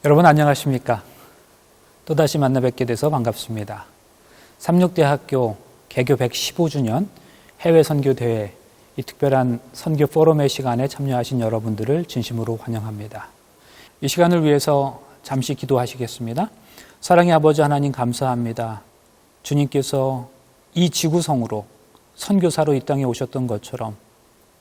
여러분 안녕하십니까? 또다시 만나 뵙게 돼서 반갑습니다. 삼육대학교 개교 115주년 해외 선교 대회, 이 특별한 선교 포럼의 시간에 참여하신 여러분들을 진심으로 환영합니다. 이 시간을 위해서 잠시 기도하시겠습니다. 사랑의 아버지 하나님 감사합니다. 주님께서 이 지구성으로 선교사로 이 땅에 오셨던 것처럼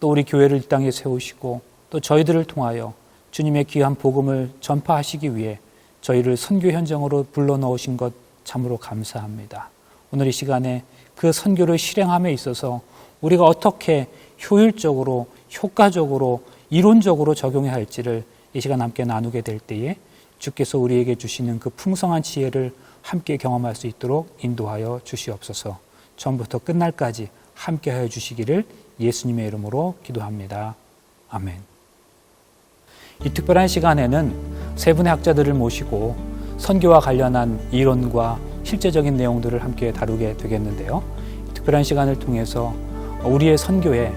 또 우리 교회를 이 땅에 세우시고 또 저희들을 통하여 주님의 귀한 복음을 전파하시기 위해 저희를 선교 현장으로 불러넣으신 것 참으로 감사합니다. 오늘 이 시간에 그 선교를 실행함에 있어서 우리가 어떻게 효율적으로, 효과적으로, 이론적으로 적용해야 할지를 이 시간 함께 나누게 될 때에 주께서 우리에게 주시는 그 풍성한 지혜를 함께 경험할 수 있도록 인도하여 주시옵소서. 처음부터 끝날까지 함께하여 주시기를 예수님의 이름으로 기도합니다. 아멘. 이 특별한 시간에는 세 분의 학자들을 모시고 선교와 관련한 이론과 실제적인 내용들을 함께 다루게 되겠는데요. 특별한 시간을 통해서 우리의 선교에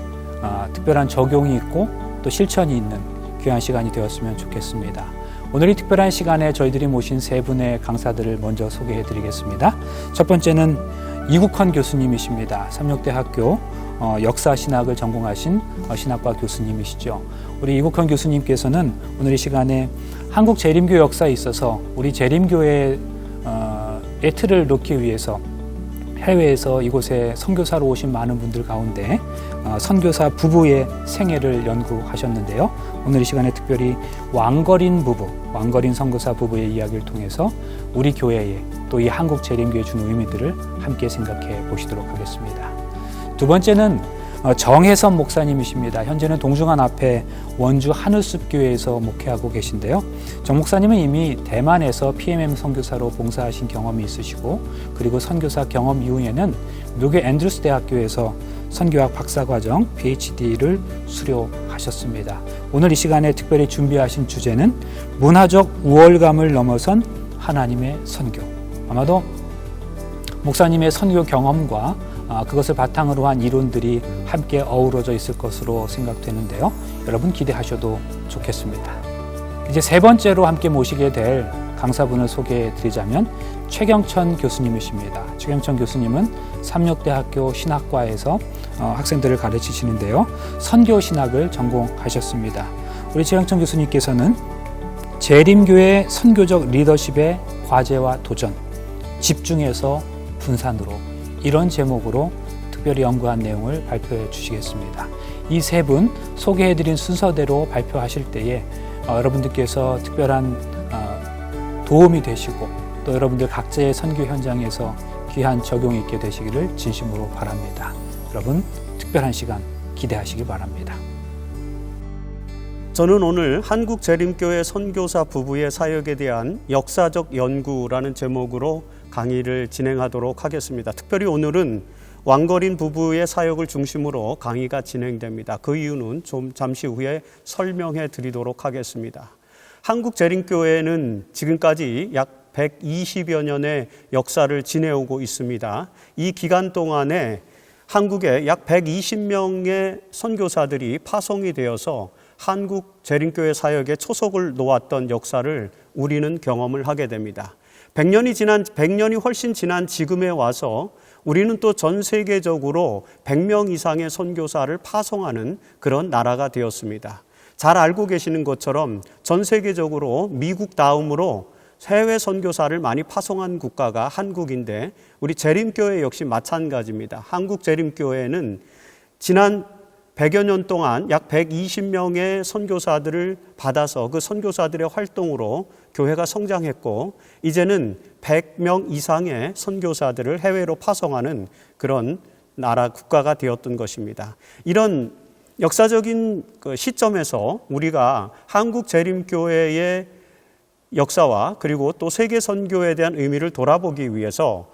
특별한 적용이 있고 또 실천이 있는 귀한 시간이 되었으면 좋겠습니다. 오늘 이 특별한 시간에 저희들이 모신 세 분의 강사들을 먼저 소개해 드리겠습니다. 첫 번째는 이국헌 교수님이십니다. 삼육대학교 역사신학을 전공하신 신학과 교수님이시죠. 우리 이국헌 교수님께서는 오늘 이 시간에 한국 재림교 역사에 있어서 우리 재림교의 틀을 놓기 위해서 해외에서 이곳에 선교사로 오신 많은 분들 가운데 선교사 부부의 생애를 연구하셨는데요. 오늘 이 시간에 특별히 왕거린 선교사 부부의 이야기를 통해서 우리 교회에 또 이 한국 재림교에 준 의미들을 함께 생각해 보시도록 하겠습니다. 두 번째는 정혜선 목사님이십니다. 현재는 동중한 앞에 원주 하늘숲교회에서 목회하고 계신데요. 정 목사님은 이미 대만에서 PMM 선교사로 봉사하신 경험이 있으시고 그리고 선교사 경험 이후에는 미국의 앤드루스 대학교에서 선교학 박사과정 PhD를 수료하셨습니다. 오늘 이 시간에 특별히 준비하신 주제는 문화적 우월감을 넘어선 하나님의 선교. 아마도 목사님의 선교 경험과 그것을 바탕으로 한 이론들이 함께 어우러져 있을 것으로 생각되는데요. 여러분 기대하셔도 좋겠습니다. 이제 세 번째로 함께 모시게 될 강사분을 소개해 드리자면 최경천 교수님이십니다. 최경천 교수님은 삼육대학교 신학과에서 학생들을 가르치시는데요. 선교신학을 전공하셨습니다. 우리 최경천 교수님께서는 재림교회 선교적 리더십의 과제와 도전, 집중해서 분산으로 이런 제목으로 특별히 연구한 내용을 발표해 주시겠습니다. 이 세 분 소개해드린 순서대로 발표하실 때에 여러분들께서 특별한 도움이 되시고 또 여러분들 각자의 선교 현장에서 귀한 적용이 있게 되시기를 진심으로 바랍니다. 여러분 특별한 시간 기대하시기 바랍니다. 저는 오늘 한국재림교회 선교사 부부의 사역에 대한 역사적 연구라는 제목으로 강의를 진행하도록 하겠습니다. 특별히 오늘은 왕거린 부부의 사역을 중심으로 강의가 진행됩니다. 그 이유는 좀 잠시 후에 설명해 드리도록 하겠습니다. 한국재림교회는 지금까지 약 120여 년의 역사를 지내오고 있습니다. 이 기간 동안에 한국에 약 120명의 선교사들이 파송이 되어서 한국 재림교회 사역에 초석을 놓았던 역사를 우리는 경험을 하게 됩니다. 100년이 훨씬 지난 지금에 와서 우리는 또 전 세계적으로 100명 이상의 선교사를 파송하는 그런 나라가 되었습니다. 잘 알고 계시는 것처럼 전 세계적으로 미국 다음으로 해외 선교사를 많이 파송한 국가가 한국인데 우리 재림교회 역시 마찬가지입니다. 한국 재림교회는 지난 100여 년 동안 약 120명의 선교사들을 받아서 그 선교사들의 활동으로 교회가 성장했고 이제는 100명 이상의 선교사들을 해외로 파송하는 그런 나라 국가가 되었던 것입니다. 이런 역사적인 시점에서 우리가 한국 재림교회의 역사와 그리고 또 세계 선교에 대한 의미를 돌아보기 위해서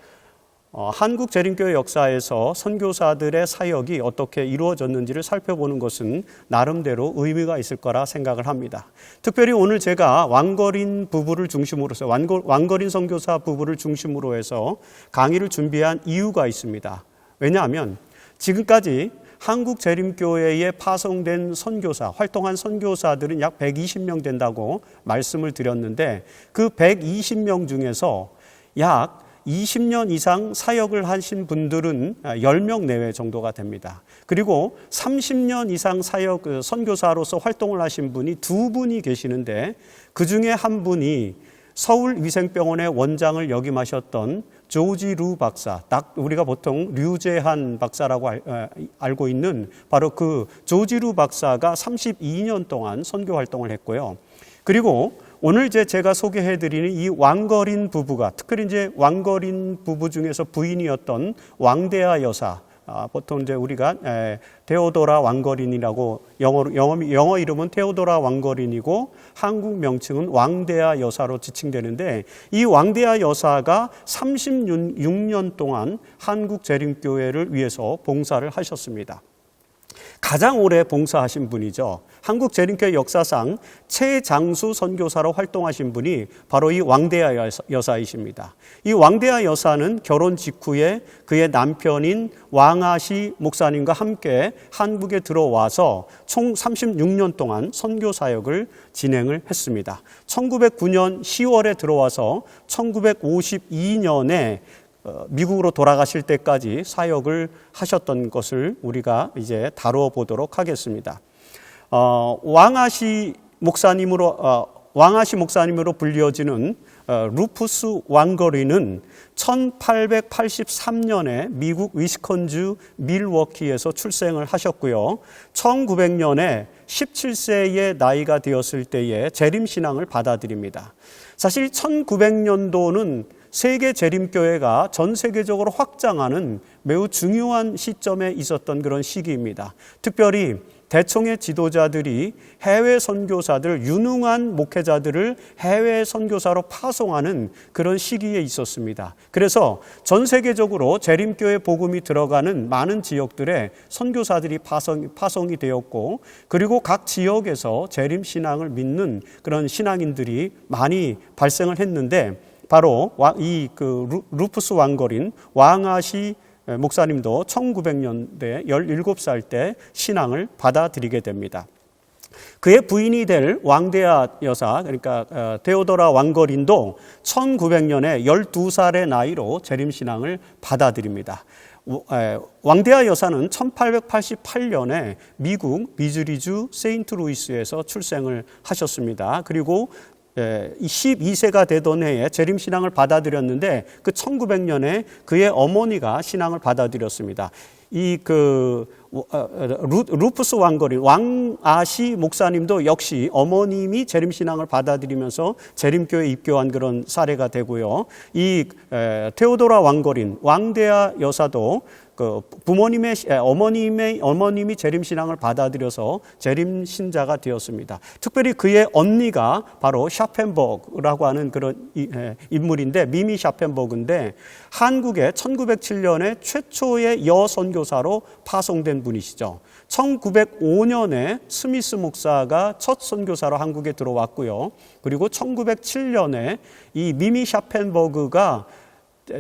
한국 재림교회 역사에서 선교사들의 사역이 어떻게 이루어졌는지를 살펴보는 것은 나름대로 의미가 있을 거라 생각을 합니다. 특별히 오늘 제가 왕거린 부부를 중심으로서 왕거린 선교사 부부를 중심으로 해서 강의를 준비한 이유가 있습니다. 왜냐하면 지금까지 한국 재림교회에 파송된 선교사, 활동한 선교사들은 약 120명 된다고 말씀을 드렸는데 그 120명 중에서 약 20년 이상 사역을 하신 분들은 10명 내외 정도가 됩니다. 그리고 30년 이상 선교사로서 활동을 하신 분이 2분이 계시는데 그 중에 한 분이 서울위생병원의 원장을 역임하셨던 조지 루 박사, 우리가 보통 류재한 박사라고 알고 있는 바로 그 조지 루 박사가 32년 동안 선교 활동을 했고요. 그리고 오늘 제가 소개해드리는 이 왕거린 부부가, 특별히 이제 왕거린 부부 중에서 부인이었던 왕대하 여사, 보통 이제 우리가 테오도라 왕거린이라고 영어 이름은 테오도라 왕거린이고 한국 명칭은 왕대하 여사로 지칭되는데 이 왕대하 여사가 36년 동안 한국 재림교회를 위해서 봉사를 하셨습니다. 가장 오래 봉사하신 분이죠. 한국 재림교회 역사상 최장수 선교사로 활동하신 분이 바로 이 왕대하 여사이십니다. 이 왕대하 여사는 결혼 직후에 그의 남편인 왕아시 목사님과 함께 한국에 들어와서 총 36년 동안 선교 사역을 진행을 했습니다. 1909년 10월에 들어와서 1952년에 미국으로 돌아가실 때까지 사역을 하셨던 것을 우리가 이제 다루어 보도록 하겠습니다. 왕아시 목사님으로 불려지는 루푸스 왕거린은 1883년에 미국 위스콘주 밀워키에서 출생을 하셨고요. 1900년에 17세의 나이가 되었을 때에 재림신앙을 받아들입니다. 사실 1900년도는 세계 재림교회가 전 세계적으로 확장하는 매우 중요한 시점에 있었던 그런 시기입니다. 특별히 대청의 지도자들이 해외 선교사들, 유능한 목회자들을 해외 선교사로 파송하는 그런 시기에 있었습니다. 그래서 전 세계적으로 재림교회 복음이 들어가는 많은 지역들에 선교사들이 파송이 되었고, 그리고 각 지역에서 재림신앙을 믿는 그런 신앙인들이 많이 발생을 했는데, 바로 루푸스 왕거린 왕아시 목사님도 1900년대 17살 때 신앙을 받아들이게 됩니다. 그의 부인이 될 왕대하 여사, 그러니까 테오도라 왕거린도 1900년에 12살의 나이로 재림신앙을 받아들입니다. 왕대하 여사는 1888년에 미국 미주리주 세인트루이스에서 출생을 하셨습니다. 그리고 12세가 되던 해에 재림신앙을 받아들였는데 그 1900년에 그의 어머니가 신앙을 받아들였습니다. 루푸스 왕거린 왕아시 목사님도 역시 어머님이 재림신앙을 받아들이면서 재림교회에 입교한 그런 사례가 되고요. 이 테오도라 왕거린 왕대하 여사도 어머님이 재림신앙을 받아들여서 재림신자가 되었습니다. 특별히 그의 언니가 바로 샤펜버그라고 하는 그런 인물인데, 미미 샤펜버그인데 한국에 1907년에 최초의 여선교사로 파송된 분이시죠. 1905년에 스미스 목사가 첫 선교사로 한국에 들어왔고요. 그리고 1907년에 이 미미 샤펜버그가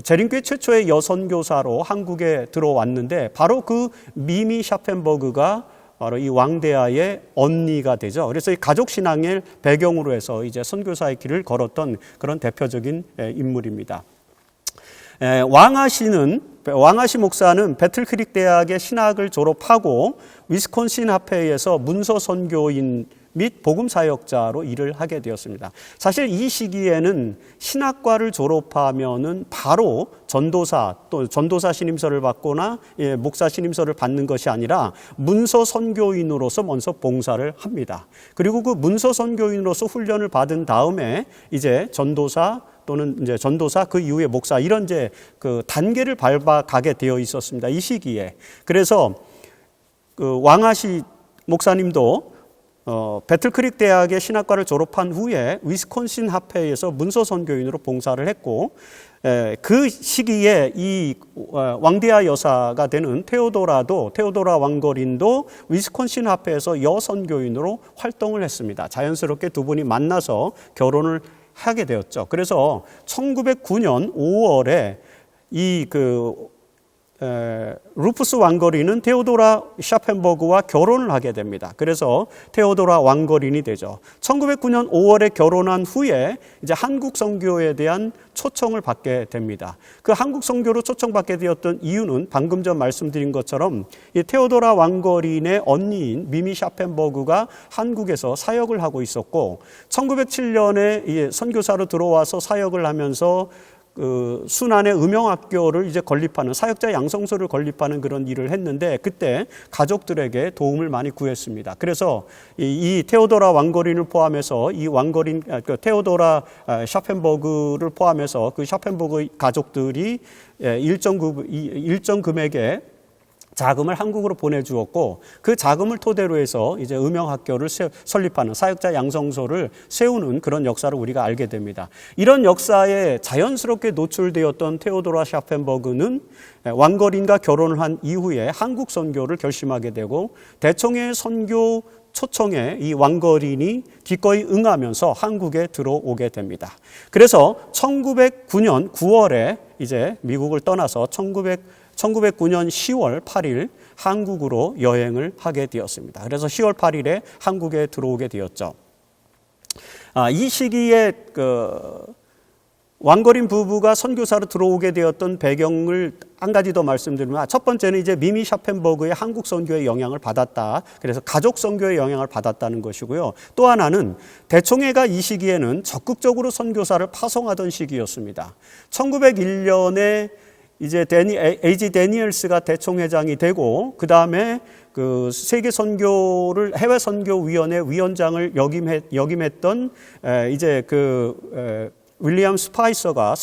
재림교회 최초의 여선교사로 한국에 들어왔는데, 바로 그 미미 샤펜버그가 바로 이 왕대하의 언니가 되죠. 그래서 이 가족 신앙을 배경으로 해서 이제 선교사의 길을 걸었던 그런 대표적인 인물입니다. 왕아시 목사는 배틀크릭 대학의 신학을 졸업하고 위스콘신 합회에서 문서 선교인 및 복음사역자로 일을 하게 되었습니다. 사실 이 시기에는 신학과를 졸업하면은 바로 전도사 신임서를 받거나 목사 신임서를 받는 것이 아니라 문서 선교인으로서 먼저 봉사를 합니다. 그리고 그 문서 선교인으로서 훈련을 받은 다음에 이제 전도사 또는 이제 전도사, 그 이후에 목사, 이런 이제 그 단계를 밟아가게 되어 있었습니다. 이 시기에. 그래서 그 왕아시 목사님도 배틀크릭 대학의 신학과를 졸업한 후에 위스콘신 합회에서 문서 선교인으로 봉사를 했고, 그 시기에 이 왕대하 여사가 되는 테오도라 왕거린도 위스콘신 합회에서 여선교인으로 활동을 했습니다. 자연스럽게 두 분이 만나서 결혼을 하게 되었죠. 그래서 1909년 5월에 루푸스 왕거린은 테오도라 샤펜버그와 결혼을 하게 됩니다. 그래서 테오도라 왕거린이 되죠. 1909년 5월에 결혼한 후에 이제 한국 선교에 대한 초청을 받게 됩니다. 그 한국 선교로 초청받게 되었던 이유는 방금 전 말씀드린 것처럼 이 테오도라 왕거린의 언니인 미미 샤펜버그가 한국에서 사역을 하고 있었고 1907년에 선교사로 들어와서 사역을 하면서 순환의 음영학교를 이제 건립하는 사역자 양성소를 건립하는 그런 일을 했는데 그때 가족들에게 도움을 많이 구했습니다. 그래서 이 테오도라 왕거린을 포함해서 이 왕거린 테오도라 샤펜버그를 포함해서 그 샤펜버그 가족들이 일정 금액의 자금을 한국으로 보내주었고 그 자금을 토대로 해서 이제 음영학교를 설립하는 사역자 양성소를 세우는 그런 역사를 우리가 알게 됩니다. 이런 역사에 자연스럽게 노출되었던 테오도라 샤펜버그는 왕거린과 결혼을 한 이후에 한국 선교를 결심하게 되고 대청의 선교 초청에 이 왕거린이 기꺼이 응하면서 한국에 들어오게 됩니다. 그래서 1909년 9월에 이제 미국을 떠나서 1909년 10월 8일 한국으로 여행을 하게 되었습니다. 그래서 10월 8일에 한국에 들어오게 되었죠. 이 시기에 왕거린 부부가 선교사로 들어오게 되었던 배경을 한 가지 더 말씀드리면 첫 번째는 이제 미미 샤펜버그의 한국 선교의 영향을 받았다. 그래서 가족 선교의 영향을 받았다는 것이고요. 또 하나는 대총회가 이 시기에는 적극적으로 선교사를 파송하던 시기였습니다. 1901년에 이제 A.G. 데니엘스가 대총회장이 되고 그 다음에 그 세계 선교를 해외 선교위원회 위원장을 역임했던 이제 윌리엄 스파이서가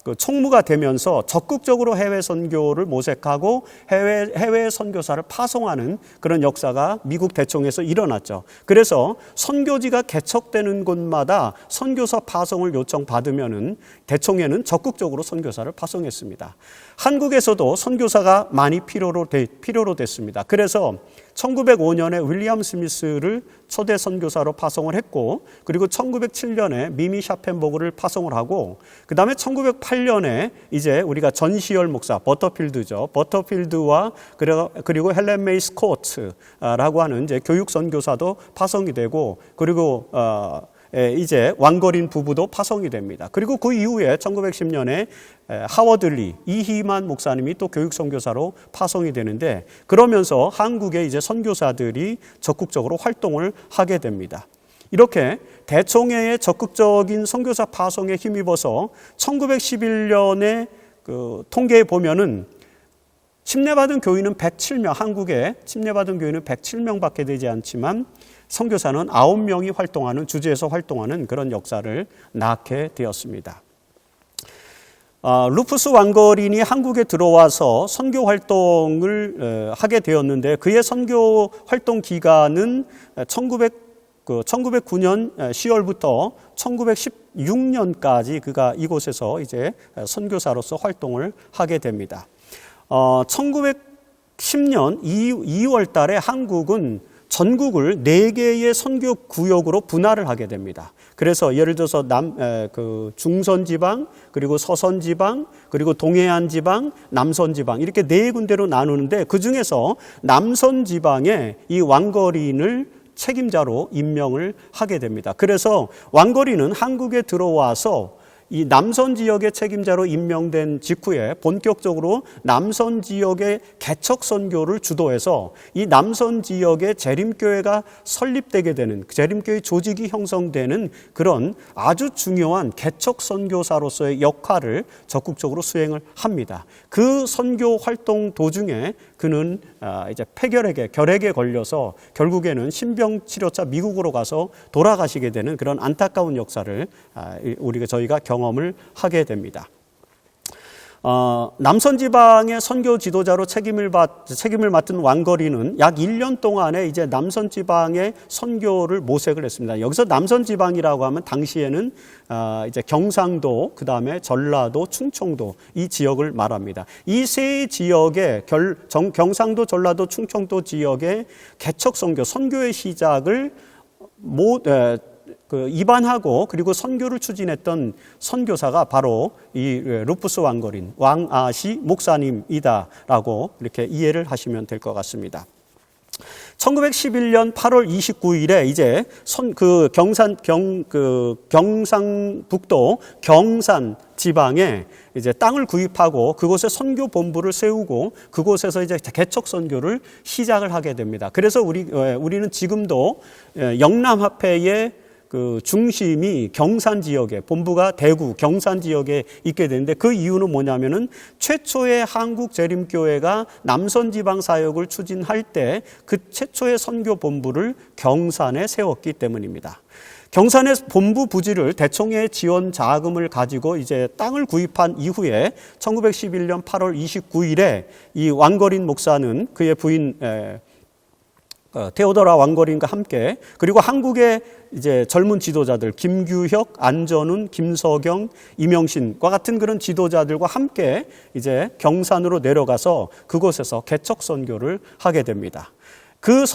그 총무가 되면서 적극적으로 해외 선교를 모색하고 해외 선교사를 파송하는 그런 역사가 미국 대총에서 일어났죠. 그래서 선교지가 개척되는 곳마다 선교사 파송을 요청받으면은 대총회는 적극적으로 선교사를 파송했습니다. 한국에서도 선교사가 많이 필요로 됐습니다. 그래서 1905년에 윌리엄 스미스를 초대 선교사로 파송을 했고 그리고 1907년에 미미 샤펜버그를 파송을 하고 그 다음에 1908년에 이제 우리가 전시열 목사 버터필드죠. 버터필드와 그리고 헬렌 메이 스코트라고 하는 이제 교육 선교사도 파송이 되고 그리고 이제 왕거린 부부도 파송이 됩니다. 그리고 그 이후에 1910년에 하워드 리 이희만 목사님이 또 교육 선교사로 파송이 되는데 그러면서 한국에 이제 선교사들이 적극적으로 활동을 하게 됩니다. 이렇게 대총회의 적극적인 선교사 파송에 힘입어서 1911년에 그 통계에 보면은 침례받은 교인은 107명, 한국에 침례받은 교인은 107명밖에 되지 않지만 선교사는 9명이 활동하는 주지에서 활동하는 그런 역사를 낳게 되었습니다. 루푸스 왕거린이 한국에 들어와서 선교 활동을 하게 되었는데 그의 선교 활동 기간은 1909년 10월부터 1916년까지 그가 이곳에서 이제 선교사로서 활동을 하게 됩니다. 1910년 2월 달에 한국은 전국을 4개의 선교 구역으로 분할을 하게 됩니다. 그래서 예를 들어서 중선 지방, 그리고 서선 지방, 그리고 동해안 지방, 남선 지방 이렇게 4군데로 나누는데 그 중에서 남선 지방에 이 왕거린을 책임자로 임명을 하게 됩니다. 그래서 왕거린은 한국에 들어와서 이 남선 지역의 책임자로 임명된 직후에 본격적으로 남선 지역의 개척 선교를 주도해서 이 남선 지역의 재림교회가 설립되게 되는 재림교회 조직이 형성되는 그런 아주 중요한 개척 선교사로서의 역할을 적극적으로 수행을 합니다. 그 선교 활동 도중에 그는 이제 결핵에 걸려서 결국에는 신병치료차 미국으로 가서 돌아가시게 되는 그런 안타까운 역사를 저희가 경험을 하게 됩니다. 남선 지방의 선교 지도자로 책임을 맡은 왕거린은 약 1년 동안에 이제 남선 지방의 선교를 모색을 했습니다. 여기서 남선 지방이라고 하면 당시에는 이제 경상도, 그 다음에 전라도, 충청도 이 지역을 말합니다. 이 세 지역의 경상도, 전라도, 충청도 지역의 개척 선교의 시작을 입안하고 그리고 선교를 추진했던 선교사가 바로 이 루푸스 왕거린 왕아시 목사님이다라고 이렇게 이해를 하시면 될 것 같습니다. 1911년 8월 29일에 이제 경상북도 경산 지방에 이제 땅을 구입하고 그곳에 선교 본부를 세우고 그곳에서 이제 개척 선교를 시작을 하게 됩니다. 그래서 우리는 지금도 영남합회의 그 중심이 경산 지역에, 본부가 대구 경산 지역에 있게 되는데, 그 이유는 뭐냐면은 최초의 한국 재림교회가 남선 지방 사역을 추진할 때 그 최초의 선교 본부를 경산에 세웠기 때문입니다. 경산의 본부 부지를 대총회 지원 자금을 가지고 이제 땅을 구입한 이후에 1911년 8월 29일에 이 왕거린 목사는 그의 부인 테오도라 왕거린과 함께, 그리고 한국의 이제 젊은 지도자들 김규혁, 안전훈, 김서경, 이명신과 같은 그런 지도자들과 함께 이제 경산으로 내려가서 그곳에서 개척 선교를 하게 됩니다. 그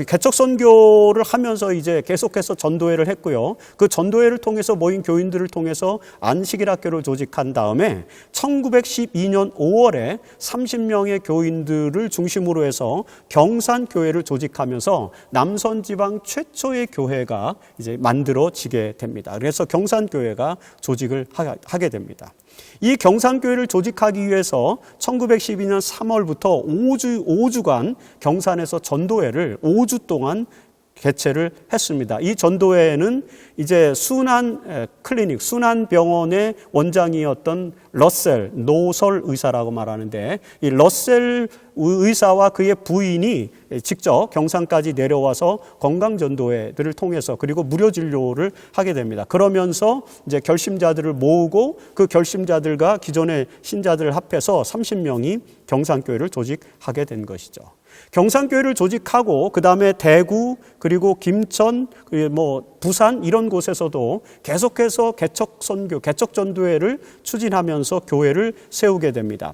개척 선교를 하면서 이제 계속해서 전도회를 했고요. 그 전도회를 통해서 모인 교인들을 통해서 안식일 학교를 조직한 다음에 1912년 5월에 30명의 교인들을 중심으로 해서 경산교회를 조직하면서 남선 지방 최초의 교회가 이제 만들어지게 됩니다. 그래서 경산교회가 조직을 하게 됩니다. 이 경산교회를 조직하기 위해서 1912년 3월부터 5주간 경산에서 전도회를 5주 동안 개최를 했습니다. 이 전도회에는 이제 순환 클리닉, 순환병원의 원장이었던 러셀, 노설 의사라고 말하는데, 이 러셀 의사와 그의 부인이 직접 경산까지 내려와서 건강전도회들을 통해서 그리고 무료 진료를 하게 됩니다. 그러면서 이제 결심자들을 모으고 그 결심자들과 기존의 신자들을 합해서 30명이 경산교회를 조직하게 된 것이죠. 경산교회를 조직하고 그 다음에 대구 그리고 김천, 부산 이런 곳에서도 계속해서 개척 선교, 개척 전도회를 추진하면서 교회를 세우게 됩니다.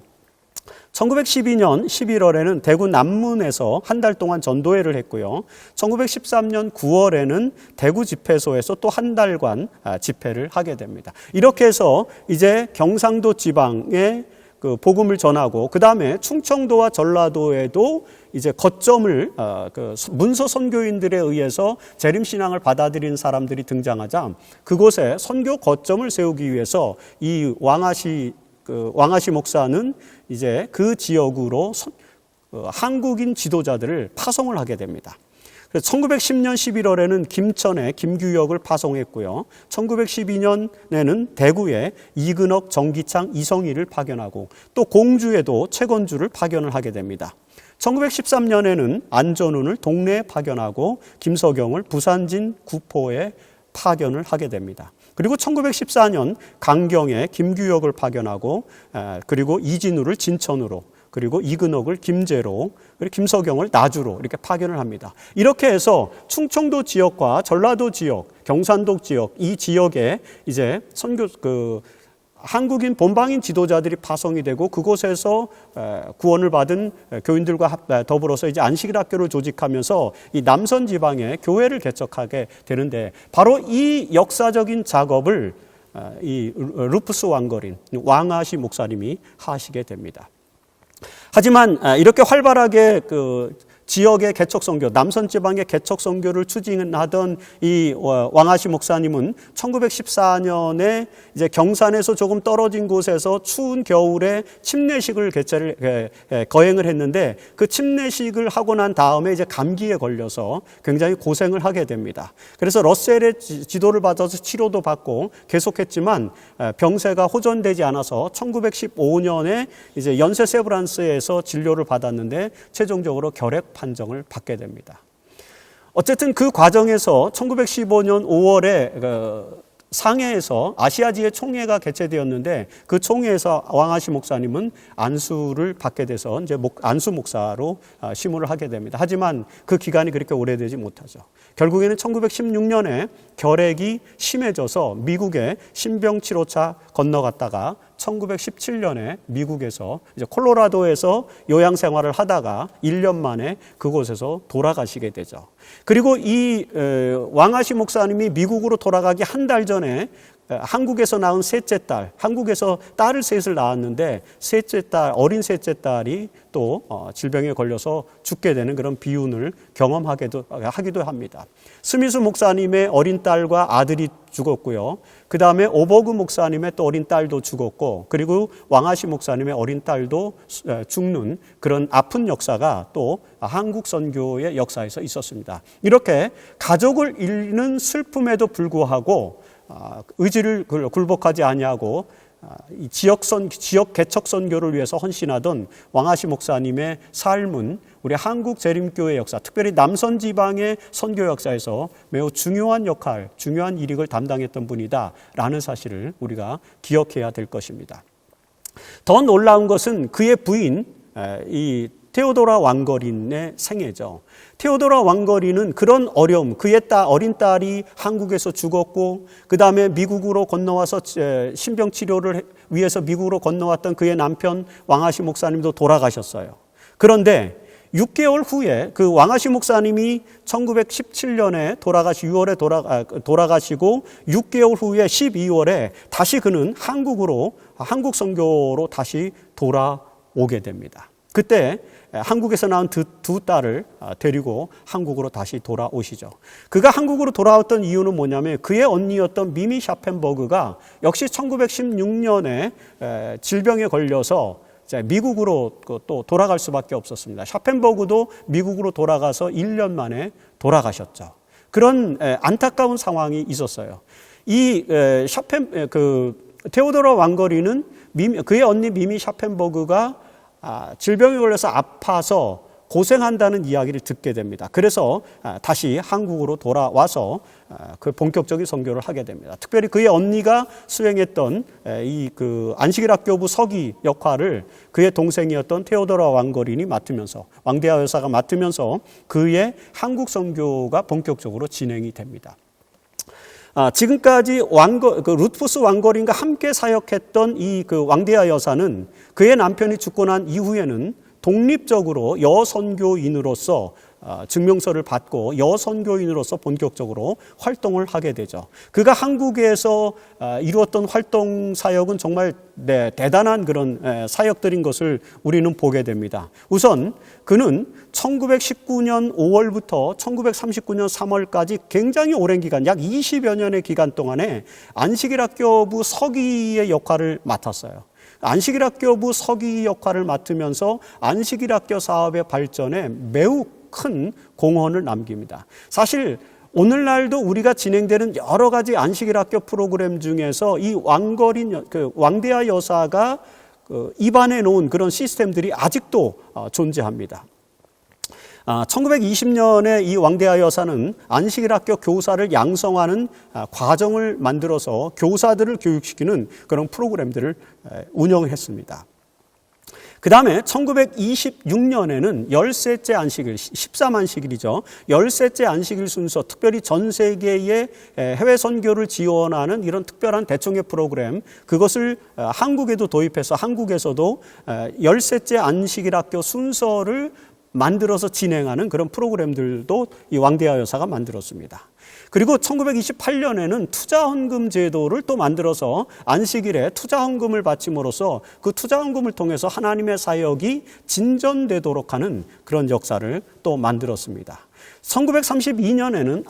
1912년 11월에는 대구 남문에서 한 달 동안 전도회를 했고요. 1913년 9월에는 대구 집회소에서 또 한 달간 집회를 하게 됩니다. 이렇게 해서 이제 경상도 지방에 그 복음을 전하고, 그 다음에 충청도와 전라도에도 이제 거점을 문서 선교인들에 의해서 재림신앙을 받아들이는 사람들이 등장하자 그곳에 선교 거점을 세우기 위해서 이 왕아시 목사는 이제 그 지역으로 한국인 지도자들을 파송을 하게 됩니다. 그래서 1910년 11월에는 김천에 김규혁을 파송했고요. 1912년에는 대구에 이근옥, 정기창, 이성희를 파견하고 또 공주에도 최건주를 파견을 하게 됩니다. 1913년에는 안전훈을 동래에 파견하고 김서경을 부산진 구포에 파견을 하게 됩니다. 그리고 1914년 강경에 김규혁을 파견하고, 그리고 이진우를 진천으로, 그리고 이근옥을 김제로, 그리고 김서경을 나주로 이렇게 파견을 합니다. 이렇게 해서 충청도 지역과 전라도 지역, 경상도 지역, 이 지역에 이제 한국인 본방인 지도자들이 파송이 되고 그곳에서 구원을 받은 교인들과 더불어서 이제 안식일 학교를 조직하면서 이 남선 지방에 교회를 개척하게 되는데, 바로 이 역사적인 작업을 이 루푸스 왕거린 왕아시 목사님이 하시게 됩니다. 하지만 이렇게 활발하게 지역의 개척 선교, 남선 지방의 개척 선교를 추진하던 이 왕아시 목사님은 1914년에 이제 경산에서 조금 떨어진 곳에서 추운 겨울에 침례식을 거행을 했는데, 그 침례식을 하고 난 다음에 이제 감기에 걸려서 굉장히 고생을 하게 됩니다. 그래서 러셀의 지도를 받아서 치료도 받고 계속했지만 병세가 호전되지 않아서 1915년에 이제 연세 세브란스에서 진료를 받았는데 최종적으로 결핵 판정을 받게 됩니다. 어쨌든 그 과정에서 1915년 5월에 상해에서 아시아지회 총회가 개최되었는데, 그 총회에서 왕아시 목사님은 안수를 받게 돼서 이제 안수 목사로 심호를 하게 됩니다. 하지만 그 기간이 그렇게 오래되지 못하죠. 결국에는 1916년에 결핵이 심해져서 미국에 신병치료차 건너갔다가 1917년에 미국에서 이제 콜로라도에서 요양 생활을 하다가 1년 만에 그곳에서 돌아가시게 되죠. 그리고 이 왕아시 목사님이 미국으로 돌아가기 한 달 전에 한국에서 낳은 셋째 딸, 한국에서 딸을 셋을 낳았는데 어린 셋째 딸이 또 질병에 걸려서 죽게 되는 그런 비운을 경험하기도 합니다. 스미스 목사님의 어린 딸과 아들이 죽었고요. 그 다음에 오버그 목사님의 또 어린 딸도 죽었고, 그리고 왕아시 목사님의 어린 딸도 죽는 그런 아픈 역사가 또 한국 선교의 역사에서 있었습니다. 이렇게 가족을 잃는 슬픔에도 불구하고 의지를 굴복하지 아니하고 이 지역 개척 선교를 위해서 헌신하던 왕아시 목사님의 삶은 우리 한국 재림교회 역사, 특별히 남선 지방의 선교 역사에서 매우 중요한 역할, 중요한 일익을 담당했던 분이다라는 사실을 우리가 기억해야 될 것입니다. 더 놀라운 것은 그의 부인 이 테오도라 왕거린의 생애죠. 테오도라 왕거린은 그런 어려움, 그의 어린 딸이 한국에서 죽었고, 그 다음에 미국으로 건너와서 신병치료를 위해서 미국으로 건너왔던 그의 남편 왕아시 목사님도 돌아가셨어요. 그런데 6개월 후에 그 왕아시 목사님이 1917년에 6월에 돌아가시고 6개월 후에 12월에 다시 그는 한국 선교로 다시 돌아오게 됩니다. 그때 한국에서 낳은 두 딸을 데리고 한국으로 다시 돌아오시죠. 그가 한국으로 돌아왔던 이유는 뭐냐면 그의 언니였던 미미 샤펜버그가 역시 1916년에 질병에 걸려서 미국으로 또 돌아갈 수밖에 없었습니다. 샤펜버그도 미국으로 돌아가서 1년 만에 돌아가셨죠. 그런 안타까운 상황이 있었어요. 이 테오도라 왕거리는 그의 언니 미미 샤펜버그가 질병에 걸려서 아파서 고생한다는 이야기를 듣게 됩니다. 그래서 다시 한국으로 돌아와서 그 본격적인 선교를 하게 됩니다. 특별히 그의 언니가 수행했던 이 안식일학교부 서기 역할을 그의 동생이었던 테오도라 왕거린이 맡으면서, 왕대하 여사가 맡으면서 그의 한국 선교가 본격적으로 진행이 됩니다. 지금까지 루푸스 왕거린과 함께 사역했던 이 왕대하 여사는 그의 남편이 죽고 난 이후에는 독립적으로 여선교인으로서 증명서를 받고 여선교인으로서 본격적으로 활동을 하게 되죠. 그가 한국에서 이루었던 활동 사역은 정말 대단한 그런 사역들인 것을 우리는 보게 됩니다. 우선 그는 1919년 5월부터 1939년 3월까지 굉장히 오랜 기간, 약 20여 년의 기간 동안에 안식일학교부 서기의 역할을 맡았어요. 안식일학교부 서기 역할을 맡으면서 안식일학교 사업의 발전에 매우 큰 공헌을 남깁니다. 사실 오늘날도 우리가 진행되는 여러 가지 안식일학교 프로그램 중에서 이 왕대하 여사가 입안해 놓은 그런 시스템들이 아직도 존재합니다. 1920년에 이 왕대하 여사는 안식일학교 교사를 양성하는 과정을 만들어서 교사들을 교육시키는 그런 프로그램들을 운영했습니다. 그 다음에 1926년에는 13째 안식일, 13안식일이죠. 13째 안식일 순서, 특별히 전 세계의 해외 선교를 지원하는 이런 특별한 대청회 프로그램, 그것을 한국에도 도입해서 한국에서도 13째 안식일 학교 순서를 만들어서 진행하는 그런 프로그램들도 이 왕대하 여사가 만들었습니다. 그리고 1928년에는 투자헌금 제도를 또 만들어서 안식일에 투자헌금을 바침으로써 그 투자헌금을 통해서 하나님의 사역이 진전되도록 하는 그런 역사를 또 만들었습니다. 1932년에는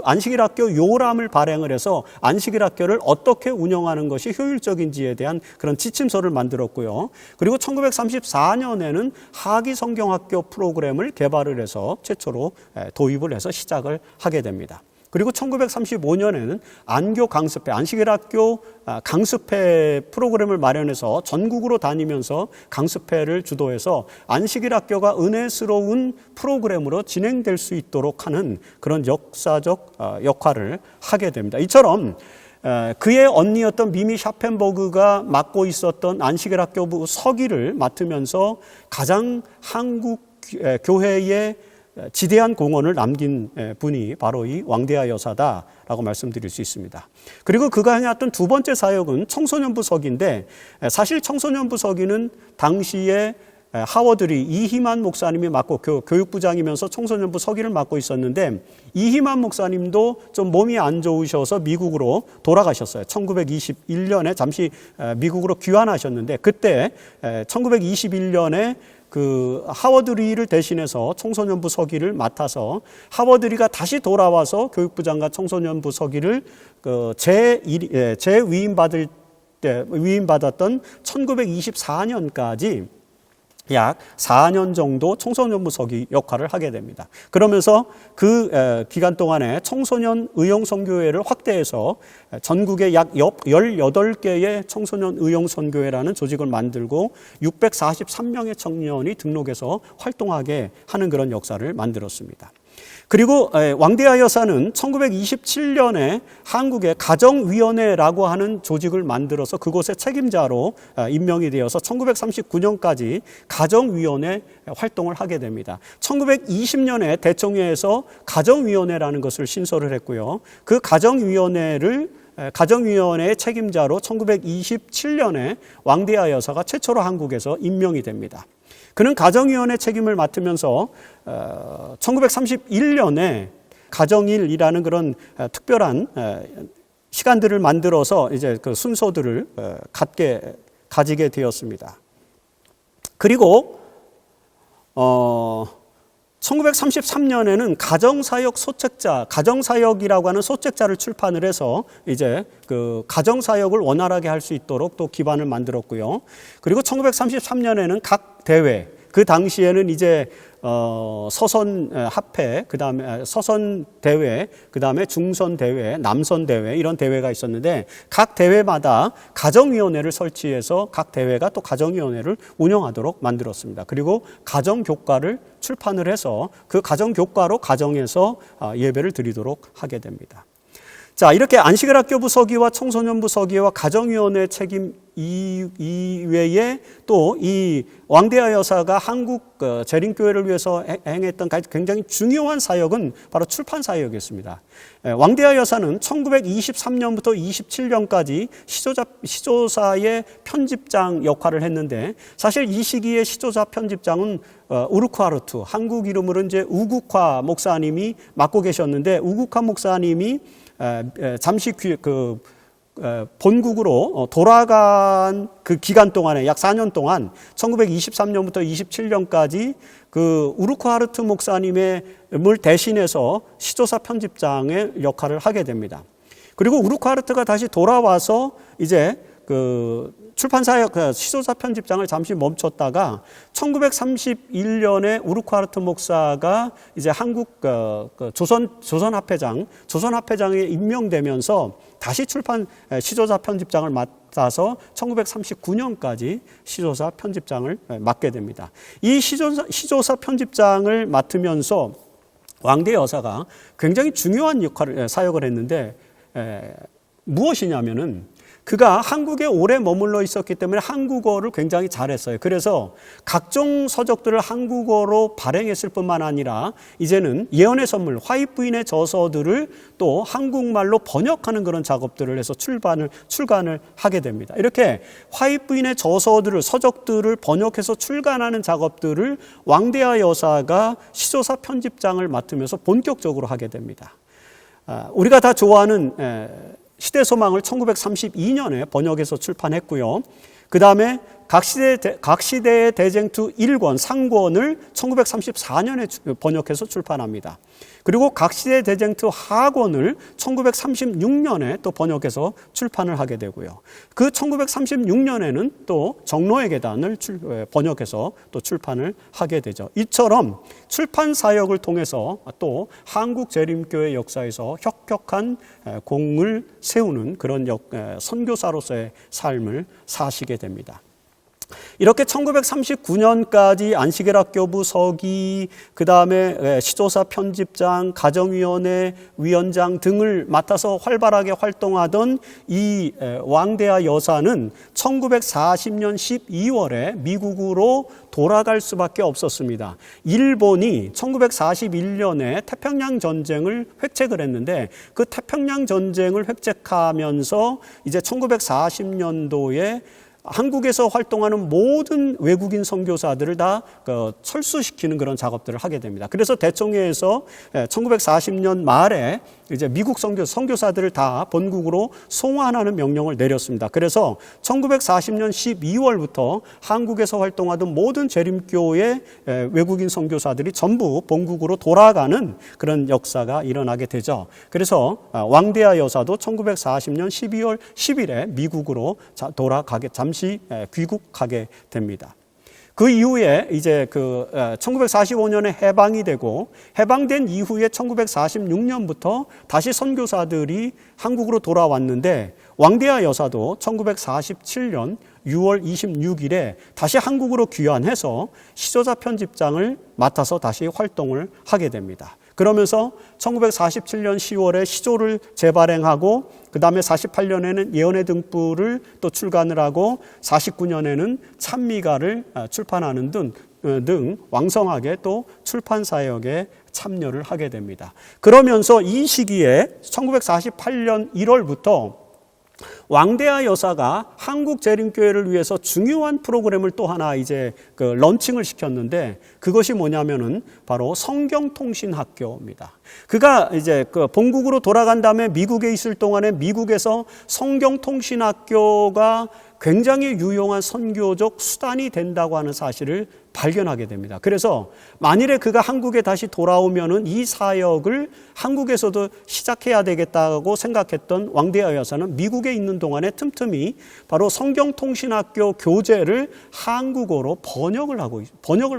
안식일학교 요람을 발행을 해서 안식일학교를 어떻게 운영하는 것이 효율적인지에 대한 그런 지침서를 만들었고요. 그리고 1934년에는 하기성경학교 프로그램을 개발을 해서 최초로 도입을 해서 시작을 하게 됩니다. 그리고 1935년에는 안교 강습회, 안식일학교 강습회 프로그램을 마련해서 전국으로 다니면서 강습회를 주도해서 안식일학교가 은혜스러운 프로그램으로 진행될 수 있도록 하는 그런 역사적 역할을 하게 됩니다. 이처럼 그의 언니였던 미미 샤펜버그가 맡고 있었던 안식일학교부 서기를 맡으면서 가장 한국 교회의 지대한 공헌을 남긴 분이 바로 이 왕대하 여사다라고 말씀드릴 수 있습니다. 그리고 그가 해왔던 두 번째 사역은 청소년부 서기인데, 사실 청소년부 서기는 당시에 하워드리 이희만 목사님이 맡고 교육부장이면서 청소년부 서기를 맡고 있었는데, 이희만 목사님도 좀 몸이 안 좋으셔서 미국으로 돌아가셨어요. 1921년에 잠시 미국으로 귀환하셨는데, 그때 1921년에 그 하워드리를 대신해서 청소년부 서기를 맡아서 하워드리가 다시 돌아와서 교육부장과 청소년부 서기를 재위임받을 때 위임받았던 1924년까지 약 4년 정도 청소년부 서기 역할을 하게 됩니다. 그러면서 그 기간 동안에 청소년 의용선교회를 확대해서 전국에 약 18개의 청소년 의용선교회라는 조직을 만들고 643명의 청년이 등록해서 활동하게 하는 그런 역사를 만들었습니다. 그리고 왕대하 여사는 1927년에 한국의 가정위원회라고 하는 조직을 만들어서 그곳의 책임자로 임명이 되어서 1939년까지 가정위원회 활동을 하게 됩니다. 1920년에 대청회에서 가정위원회라는 것을 신설을 했고요. 그 가정위원회의 책임자로 1927년에 왕대하 여사가 최초로 한국에서 임명이 됩니다. 그는 가정위원회 책임을 맡으면서 1931년에 가정일이라는 그런 특별한 시간들을 만들어서 이제 그 순서들을 가지게 되었습니다. 그리고 1933년에는 가정사역이라고 하는 소책자를 출판을 해서 이제 그 가정사역을 원활하게 할 수 있도록 또 기반을 만들었고요. 그리고 1933년에는 각 대회, 그 당시에는 이제 서선 합회, 그다음에 서선 대회, 그다음에 중선 대회, 남선 대회 이런 대회가 있었는데 각 대회마다 가정위원회를 설치해서 각 대회가 또 가정위원회를 운영하도록 만들었습니다. 그리고 가정교과를 출판을 해서 그 가정교과로 가정에서 예배를 드리도록 하게 됩니다. 자, 이렇게 안식일학교부 서기와 청소년부 서기와 가정위원회 책임 이외에 또 이 왕대하 여사가 한국 재림교회를 위해서 행했던 굉장히 중요한 사역은 바로 출판 사역이었습니다. 왕대하 여사는 1923년부터 27년까지 시조사의 편집장 역할을 했는데, 사실 이 시기에 시조사 편집장은 우르쿠아르투, 한국 이름으로 이제 우국화 목사님이 맡고 계셨는데, 우국화 목사님이 잠시 본국으로 돌아간 그 기간 동안에 약 4년 동안 1923년부터 27년까지 그 우르쿠아르트 목사님을 대신해서 시조사 편집장의 역할을 하게 됩니다. 그리고 우르쿠아르트가 다시 돌아와서 이제 그 출판사역 시조사 편집장을 잠시 멈췄다가 1931년에 우르쿠아르트 목사가 이제 한국 조선합회장에 임명되면서 다시 시조사 편집장을 맡아서 1939년까지 시조사 편집장을 맡게 됩니다. 이 시조사 편집장을 맡으면서 왕대 여사가 굉장히 중요한 사역을 했는데 무엇이냐면은 그가 한국에 오래 머물러 있었기 때문에 한국어를 굉장히 잘했어요. 그래서 각종 서적들을 한국어로 발행했을 뿐만 아니라 이제는 예언의 선물, 화이트부인의 저서들을 또 한국말로 번역하는 그런 작업들을 해서 출간을 하게 됩니다. 이렇게 화이트부인의 서적들을 번역해서 출간하는 작업들을 왕대하 여사가 시조사 편집장을 맡으면서 본격적으로 하게 됩니다. 우리가 다 좋아하는 시대소망을 1932년에 번역해서 출판했고요. 그 다음에 각시대의 대쟁투 1권, 상권을 1934년에 번역해서 출판합니다. 그리고 각시대 대쟁투 하권을 1936년에 또 번역해서 출판을 하게 되고요. 그 1936년에는 또 정로의 계단을 번역해서 또 출판을 하게 되죠. 이처럼 출판 사역을 통해서 또 한국 재림교회 역사에서 혁혁한 공을 세우는 그런 선교사로서의 삶을 사시게 됩니다. 이렇게 1939년까지 안시계락교부 서기, 그 다음에 시조사 편집장, 가정위원회 위원장 등을 맡아서 활발하게 활동하던 이 왕대하 여사는 1940년 12월에 미국으로 돌아갈 수밖에 없었습니다. 일본이 1941년에 태평양 전쟁을 획책을 했는데 그 태평양 전쟁을 획책하면서 이제 1940년도에 한국에서 활동하는 모든 외국인 선교사들을 다 철수시키는 그런 작업들을 하게 됩니다. 그래서 대총회에서 1940년 말에 이제 미국 선교사들을 다 본국으로 송환하는 명령을 내렸습니다. 그래서 1940년 12월부터 한국에서 활동하던 모든 재림교의 외국인 선교사들이 전부 본국으로 돌아가는 그런 역사가 일어나게 되죠. 그래서 왕대하 여사도 1940년 12월 10일에 미국으로 잠시 귀국하게 됩니다. 그 이후에 이제 1945년에 해방이 되고 해방된 이후에 1946년부터 다시 선교사들이 한국으로 돌아왔는데 왕대하 여사도 1947년 6월 26일에 다시 한국으로 귀환해서 시조사 편집장을 맡아서 다시 활동을 하게 됩니다. 그러면서 1947년 10월에 시조를 재발행하고 그 다음에 48년에는 예언의 등불을 또 출간을 하고 49년에는 찬미가를 출판하는 등 왕성하게 또 출판 사역에 참여를 하게 됩니다. 그러면서 이 시기에 1948년 1월부터 왕대하 여사가 한국 재림교회를 위해서 중요한 프로그램을 또 하나 이제 런칭을 시켰는데 그것이 뭐냐면은 바로 성경통신학교입니다. 그가 이제 본국으로 돌아간 다음에 미국에 있을 동안에 미국에서 성경통신학교가 굉장히 유용한 선교적 수단이 된다고 하는 사실을 발견하게 됩니다. 그래서 만일에 그가 한국에 다시 돌아오면은 이 사역을 한국에서도 시작해야 되겠다고 생각했던 왕대하 여사는 미국에 있는 동안에 틈틈이 바로 성경통신학교 교재를 한국어로 번역을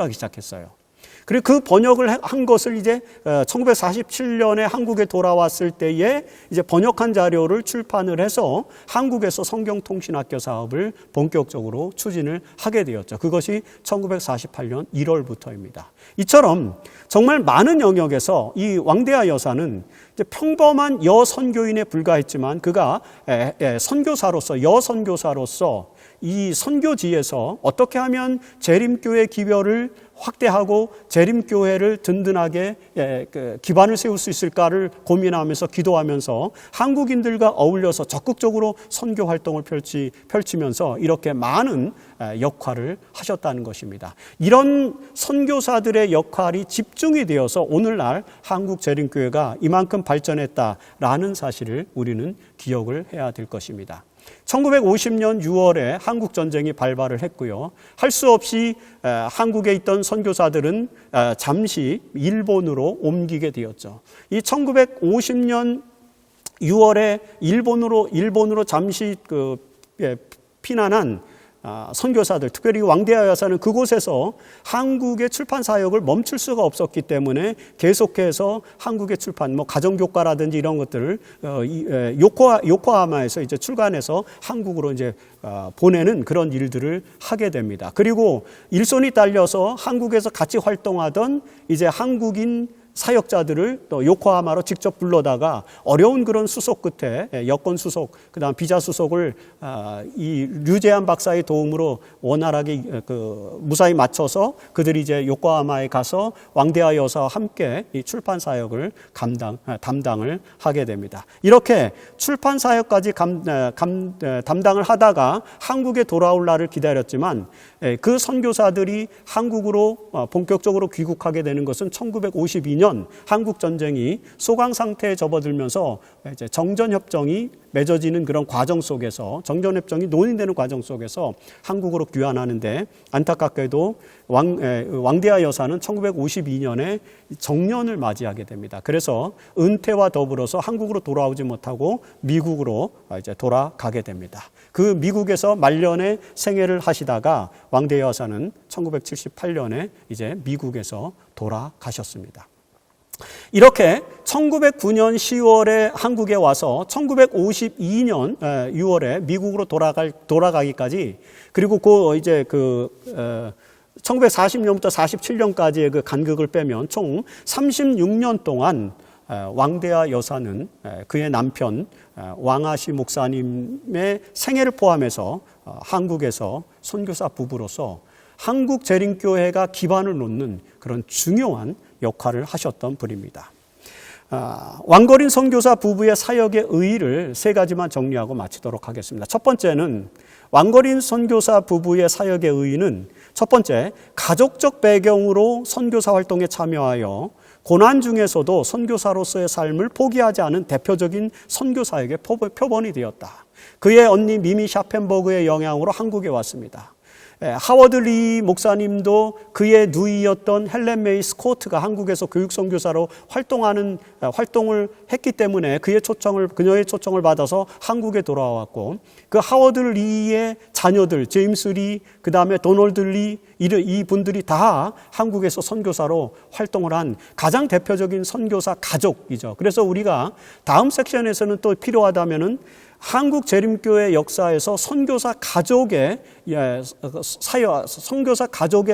하기 시작했어요. 그리고 그 번역을 한 것을 이제 1947년에 한국에 돌아왔을 때에 이제 번역한 자료를 출판을 해서 한국에서 성경통신학교 사업을 본격적으로 추진을 하게 되었죠. 그것이 1948년 1월부터입니다. 이처럼 정말 많은 영역에서 이 왕대하 여사는 이제 평범한 여선교인에 불과했지만 그가 여선교사로서 이 선교지에서 어떻게 하면 재림교회 기별을 확대하고 재림교회를 든든하게 기반을 세울 수 있을까를 고민하면서 기도하면서 한국인들과 어울려서 적극적으로 선교 활동을 펼치면서 이렇게 많은 역할을 하셨다는 것입니다. 이런 선교사들의 역할이 집중이 되어서 오늘날 한국 재림교회가 이만큼 발전했다라는 사실을 우리는 기억을 해야 될 것입니다. 1950년 6월에 한국전쟁이 발발을 했고요. 할 수 없이 한국에 있던 선교사들은 잠시 일본으로 옮기게 되었죠. 이 1950년 6월에 일본으로 잠시 피난한 선교사들, 특별히 왕대하 여사는 그곳에서 한국의 출판 사역을 멈출 수가 없었기 때문에 계속해서 한국의 출판, 가정교과라든지 이런 것들을 요코하마에서 이제 출간해서 한국으로 이제 보내는 그런 일들을 하게 됩니다. 그리고 일손이 딸려서 한국에서 같이 활동하던 이제 한국인 사역자들을 또 요코하마로 직접 불러다가 어려운 그런 수속 끝에 여권 수속, 그다음 비자 수속을 이 류재한 박사의 도움으로 원활하게 무사히 마쳐서 그들이 이제 요코하마에 가서 왕대하 여사와 함께 이 출판 사역을 담당을 하게 됩니다. 이렇게 출판 사역까지 담당을 하다가 한국에 돌아올 날을 기다렸지만 그 선교사들이 한국으로 본격적으로 귀국하게 되는 것은 1952년 한국 전쟁이 소강 상태에 접어들면서 이제 정전협정이 맺어지는 그런 과정 속에서 정전협정이 논의되는 과정 속에서 한국으로 귀환하는데 안타깝게도 왕대하 여사는 1952년에 정년을 맞이하게 됩니다. 그래서 은퇴와 더불어서 한국으로 돌아오지 못하고 미국으로 이제 돌아가게 됩니다. 그 미국에서 말년에 생애를 하시다가 왕대하 여사는 1978년에 이제 미국에서 돌아가셨습니다. 이렇게 1909년 10월에 한국에 와서 1952년 6월에 미국으로 돌아가기까지, 그리고 1940년부터 47년까지의 그 간극을 빼면 총 36년 동안 왕대하 여사는 그의 남편 왕아시 목사님의 생애를 포함해서 한국에서 선교사 부부로서 한국 재림교회가 기반을 놓는 그런 중요한 역할을 하셨던 분입니다. 왕거린 선교사 부부의 사역의 의의를 세 가지만 정리하고 마치도록 하겠습니다. 첫 번째는 왕거린 선교사 부부의 사역의 의의는, 첫 번째, 가족적 배경으로 선교사 활동에 참여하여 고난 중에서도 선교사로서의 삶을 포기하지 않은 대표적인 선교사에게 표본이 되었다. 그의 언니 미미 샤펜버그의 영향으로 한국에 왔습니다. 하워드 리 목사님도 그의 누이였던 헬렌 메이 스코트가 한국에서 교육선교사로 활동을 했기 때문에 그녀의 초청을 받아서 한국에 돌아왔고, 그 하워드 리의 자녀들, 제임스 리, 그 다음에 도널드 리, 이 분들이 다 한국에서 선교사로 활동을 한 가장 대표적인 선교사 가족이죠. 그래서 우리가 다음 섹션에서는 또 필요하다면은 한국 재림교회 역사에서 선교사 가족의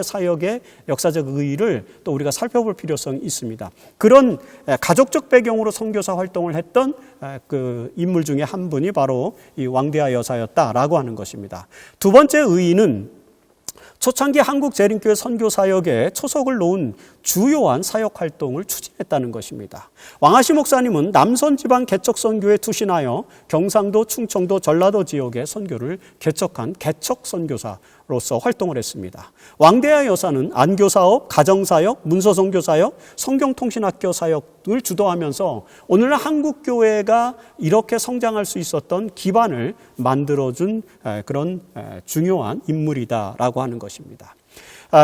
사역의 역사적 의의를 또 우리가 살펴볼 필요성이 있습니다. 그런 가족적 배경으로 선교사 활동을 했던 그 인물 중에 한 분이 바로 이 왕대하 여사였다라고 하는 것입니다. 두 번째 의의는 초창기 한국 재림교회 선교 사역에 초석을 놓은 주요한 사역 활동을 추진했다는 것입니다. 왕아시 목사님은 남선 지방 개척 선교에 투신하여 경상도, 충청도, 전라도 지역의 선교를 개척한 개척 선교사로서 활동을 했습니다. 왕대하 여사는 안교 사업, 가정 사역, 문서 선교 사역, 성경통신학교 사역을 주도하면서 오늘날 한국 교회가 이렇게 성장할 수 있었던 기반을 만들어준 그런 중요한 인물이다라고 하는 것입니다.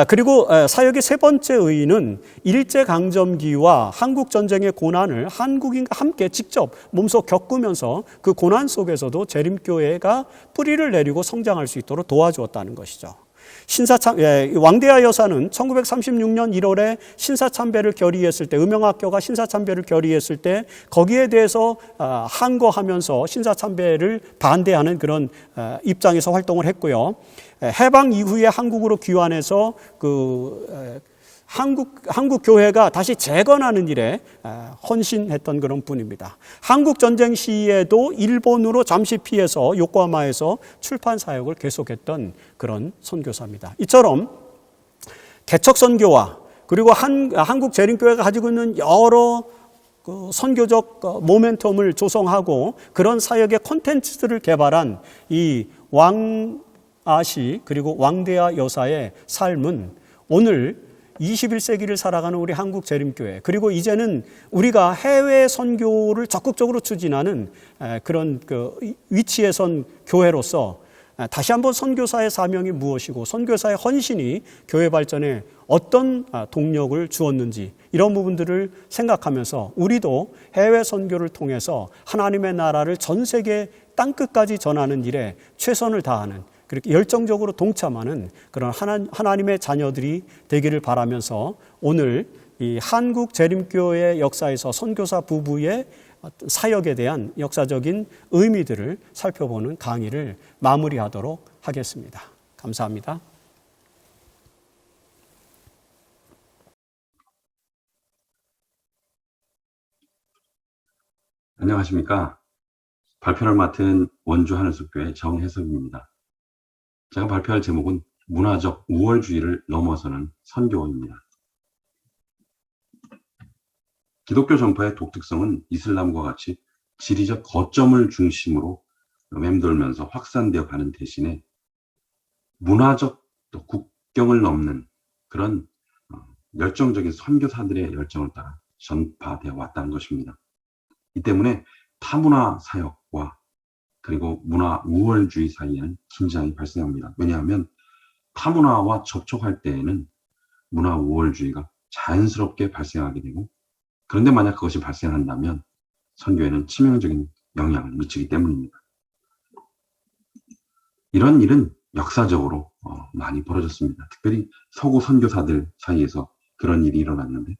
그리고 사역의 세 번째 의의는 일제강점기와 한국전쟁의 고난을 한국인과 함께 직접 몸소 겪으면서 그 고난 속에서도 재림교회가 뿌리를 내리고 성장할 수 있도록 도와주었다는 것이죠. 왕대하 여사는 1936년 1월에 신사참배를 결의했을 때, 음영학교가 신사참배를 결의했을 때 거기에 대해서 항거하면서 신사참배를 반대하는 그런 입장에서 활동을 했고요. 해방 이후에 한국으로 귀환해서 한국 교회가 다시 재건하는 일에 헌신했던 그런 분입니다. 한국 전쟁 시에도 일본으로 잠시 피해서 요코하마에서 출판 사역을 계속했던 그런 선교사입니다. 이처럼 개척 선교와 그리고 한국 재림교회가 가지고 있는 여러 선교적 모멘텀을 조성하고 그런 사역의 콘텐츠들을 개발한 이 왕아시 그리고 왕대하 여사의 삶은 오늘 21세기를 살아가는 우리 한국 재림교회, 그리고 이제는 우리가 해외 선교를 적극적으로 추진하는 그런 위치에 선 교회로서 다시 한번 선교사의 사명이 무엇이고 선교사의 헌신이 교회 발전에 어떤 동력을 주었는지, 이런 부분들을 생각하면서 우리도 해외 선교를 통해서 하나님의 나라를 전 세계 땅끝까지 전하는 일에 최선을 다하는, 그렇게 열정적으로 동참하는 그런 하나님의 자녀들이 되기를 바라면서 오늘 이 한국 재림교회 역사에서 선교사 부부의 사역에 대한 역사적인 의미들을 살펴보는 강의를 마무리하도록 하겠습니다. 감사합니다. 안녕하십니까. 발표를 맡은 원주 하늘숲교회 정혜석입니다. 제가 발표할 제목은 문화적 우월주의를 넘어서는 선교입니다. 기독교 전파의 독특성은 이슬람과 같이 지리적 거점을 중심으로 맴돌면서 확산되어 가는 대신에 문화적 또 국경을 넘는 그런 열정적인 선교사들의 열정을 따라 전파되어 왔다는 것입니다. 이 때문에 타문화 사역과 그리고 문화 우월주의 사이에는 긴장이 발생합니다. 왜냐하면 타문화와 접촉할 때에는 문화 우월주의가 자연스럽게 발생하게 되고, 그런데 만약 그것이 발생한다면 선교에는 치명적인 영향을 미치기 때문입니다. 이런 일은 역사적으로 많이 벌어졌습니다. 특별히 서구 선교사들 사이에서 그런 일이 일어났는데,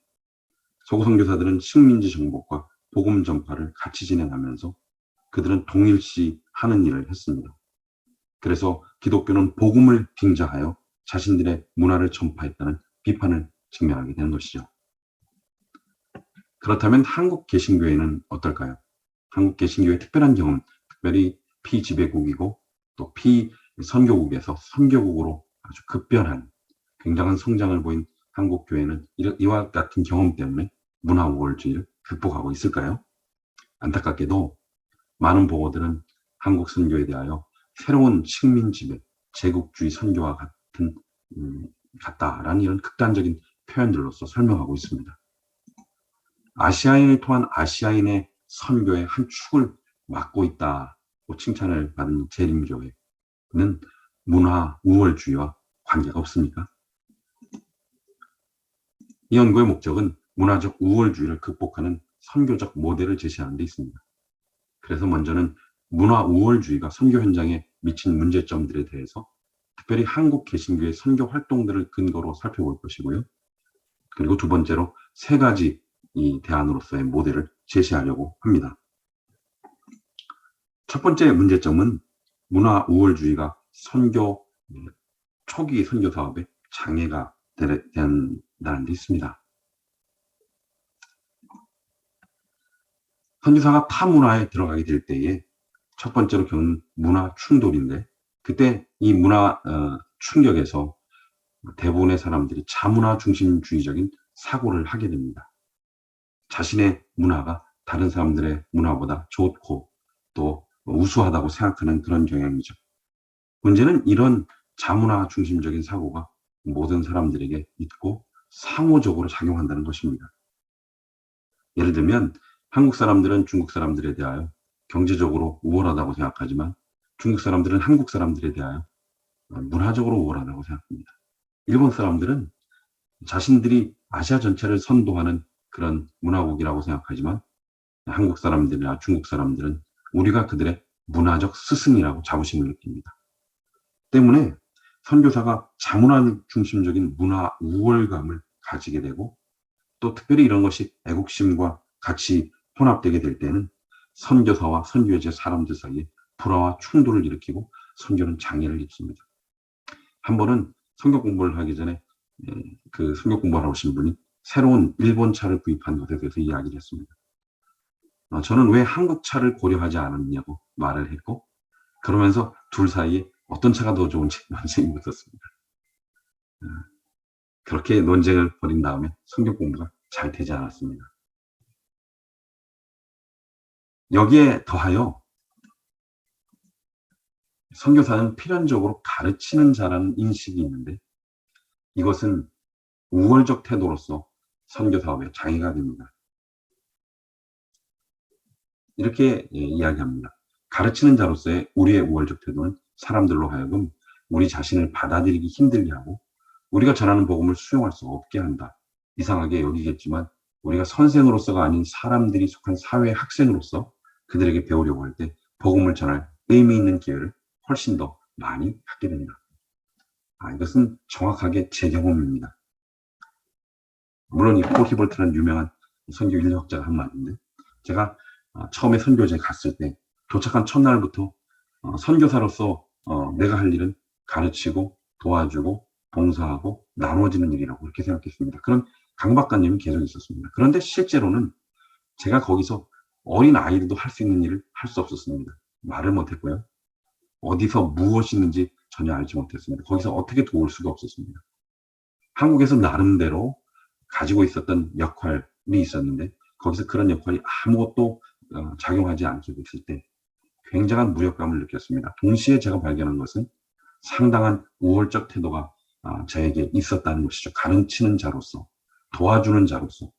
서구 선교사들은 식민지 정복과 복음 전파를 같이 진행하면서 그들은 동일시 하는 일을 했습니다. 그래서 기독교는 복음을 빙자하여 자신들의 문화를 전파했다는 비판을 직면하게 되는 것이죠. 그렇다면 한국 개신교회는 어떨까요? 한국 개신교회의 특별한 경험, 특별히 피지배국이고 또 피선교국에서 선교국으로 아주 급변한 굉장한 성장을 보인 한국 교회는 이와 같은 경험 때문에 문화 우월주의를 극복하고 있을까요? 안타깝게도 많은 보고들은 한국 선교에 대하여 새로운 식민지배, 제국주의 선교와 같다라는 이런 극단적인 표현들로서 설명하고 있습니다. 아시아인을 통한 아시아인의 선교의 한 축을 맡고 있다고 칭찬을 받은 재림교회는 문화 우월주의와 관계가 없습니까? 이 연구의 목적은 문화적 우월주의를 극복하는 선교적 모델을 제시하는 데 있습니다. 그래서 먼저는 문화 우월주의가 선교 현장에 미친 문제점들에 대해서 특별히 한국 개신교의 선교 활동들을 근거로 살펴볼 것이고요. 그리고 두 번째로 세 가지 이 대안으로서의 모델을 제시하려고 합니다. 첫 번째 문제점은 문화 우월주의가 선교 초기 선교 사업에 장애가 된다는 데 있습니다. 선교사가 타 문화에 들어가게 될 때에 첫 번째로 겪는 문화 충돌인데, 그때 이 문화 충격에서 대부분의 사람들이 자문화 중심주의적인 사고를 하게 됩니다. 자신의 문화가 다른 사람들의 문화보다 좋고 또 우수하다고 생각하는 그런 경향이죠. 문제는 이런 자문화 중심적인 사고가 모든 사람들에게 있고 상호적으로 작용한다는 것입니다. 예를 들면 한국 사람들은 중국 사람들에 대하여 경제적으로 우월하다고 생각하지만 중국 사람들은 한국 사람들에 대하여 문화적으로 우월하다고 생각합니다. 일본 사람들은 자신들이 아시아 전체를 선도하는 그런 문화국이라고 생각하지만 한국 사람들이나 중국 사람들은 우리가 그들의 문화적 스승이라고 자부심을 느낍니다. 때문에 선교사가 자문화 중심적인 문화 우월감을 가지게 되고 또 특별히 이런 것이 애국심과 같이 혼합되게 될 때는 선교사와 선교제 사람들 사이에 불화와 충돌을 일으키고 선교는 장애를 입습니다. 한 번은 선교 공부를 하기 전에 그 선교 공부하러 오신 분이 새로운 일본 차를 구입한 것에 대해서 이야기를 했습니다. 저는 왜 한국 차를 고려하지 않았냐고 말을 했고, 그러면서 둘 사이에 어떤 차가 더 좋은지 논쟁이 붙었습니다. 그렇게 논쟁을 벌인 다음에 선교 공부가 잘 되지 않았습니다. 여기에 더하여 선교사는 필연적으로 가르치는 자라는 인식이 있는데 이것은 우월적 태도로서 선교 사업에 장애가 됩니다. 이렇게 이야기합니다. 가르치는 자로서의 우리의 우월적 태도는 사람들로 하여금 우리 자신을 받아들이기 힘들게 하고 우리가 전하는 복음을 수용할 수 없게 한다. 이상하게 여기겠지만 우리가 선생으로서가 아닌 사람들이 속한 사회 학생으로서 그들에게 배우려고 할 때 복음을 전할 의미 있는 기회를 훨씬 더 많이 갖게 됩니다. 이것은 정확하게 제 경험입니다. 물론 이 폴 히볼트라는 유명한 선교 인류학자가 한 말인데, 제가 처음에 선교지에 갔을 때 도착한 첫날부터 선교사로서 내가 할 일은 가르치고 도와주고 봉사하고 나눠지는 일이라고 그렇게 생각했습니다. 그런 강박관념이 계속 있었습니다. 그런데 실제로는 제가 거기서 어린 아이들도 할 수 있는 일을 할 수 없었습니다. 말을 못했고요. 어디서 무엇이 있는지 전혀 알지 못했습니다. 거기서 어떻게 도울 수가 없었습니다. 한국에서 나름대로 가지고 있었던 역할이 있었는데 거기서 그런 역할이 아무것도 작용하지 않게 됐을 때 굉장한 무력감을 느꼈습니다. 동시에 제가 발견한 것은 상당한 우월적 태도가 저에게 있었다는 것이죠. 가르치는 자로서, 도와주는 자로서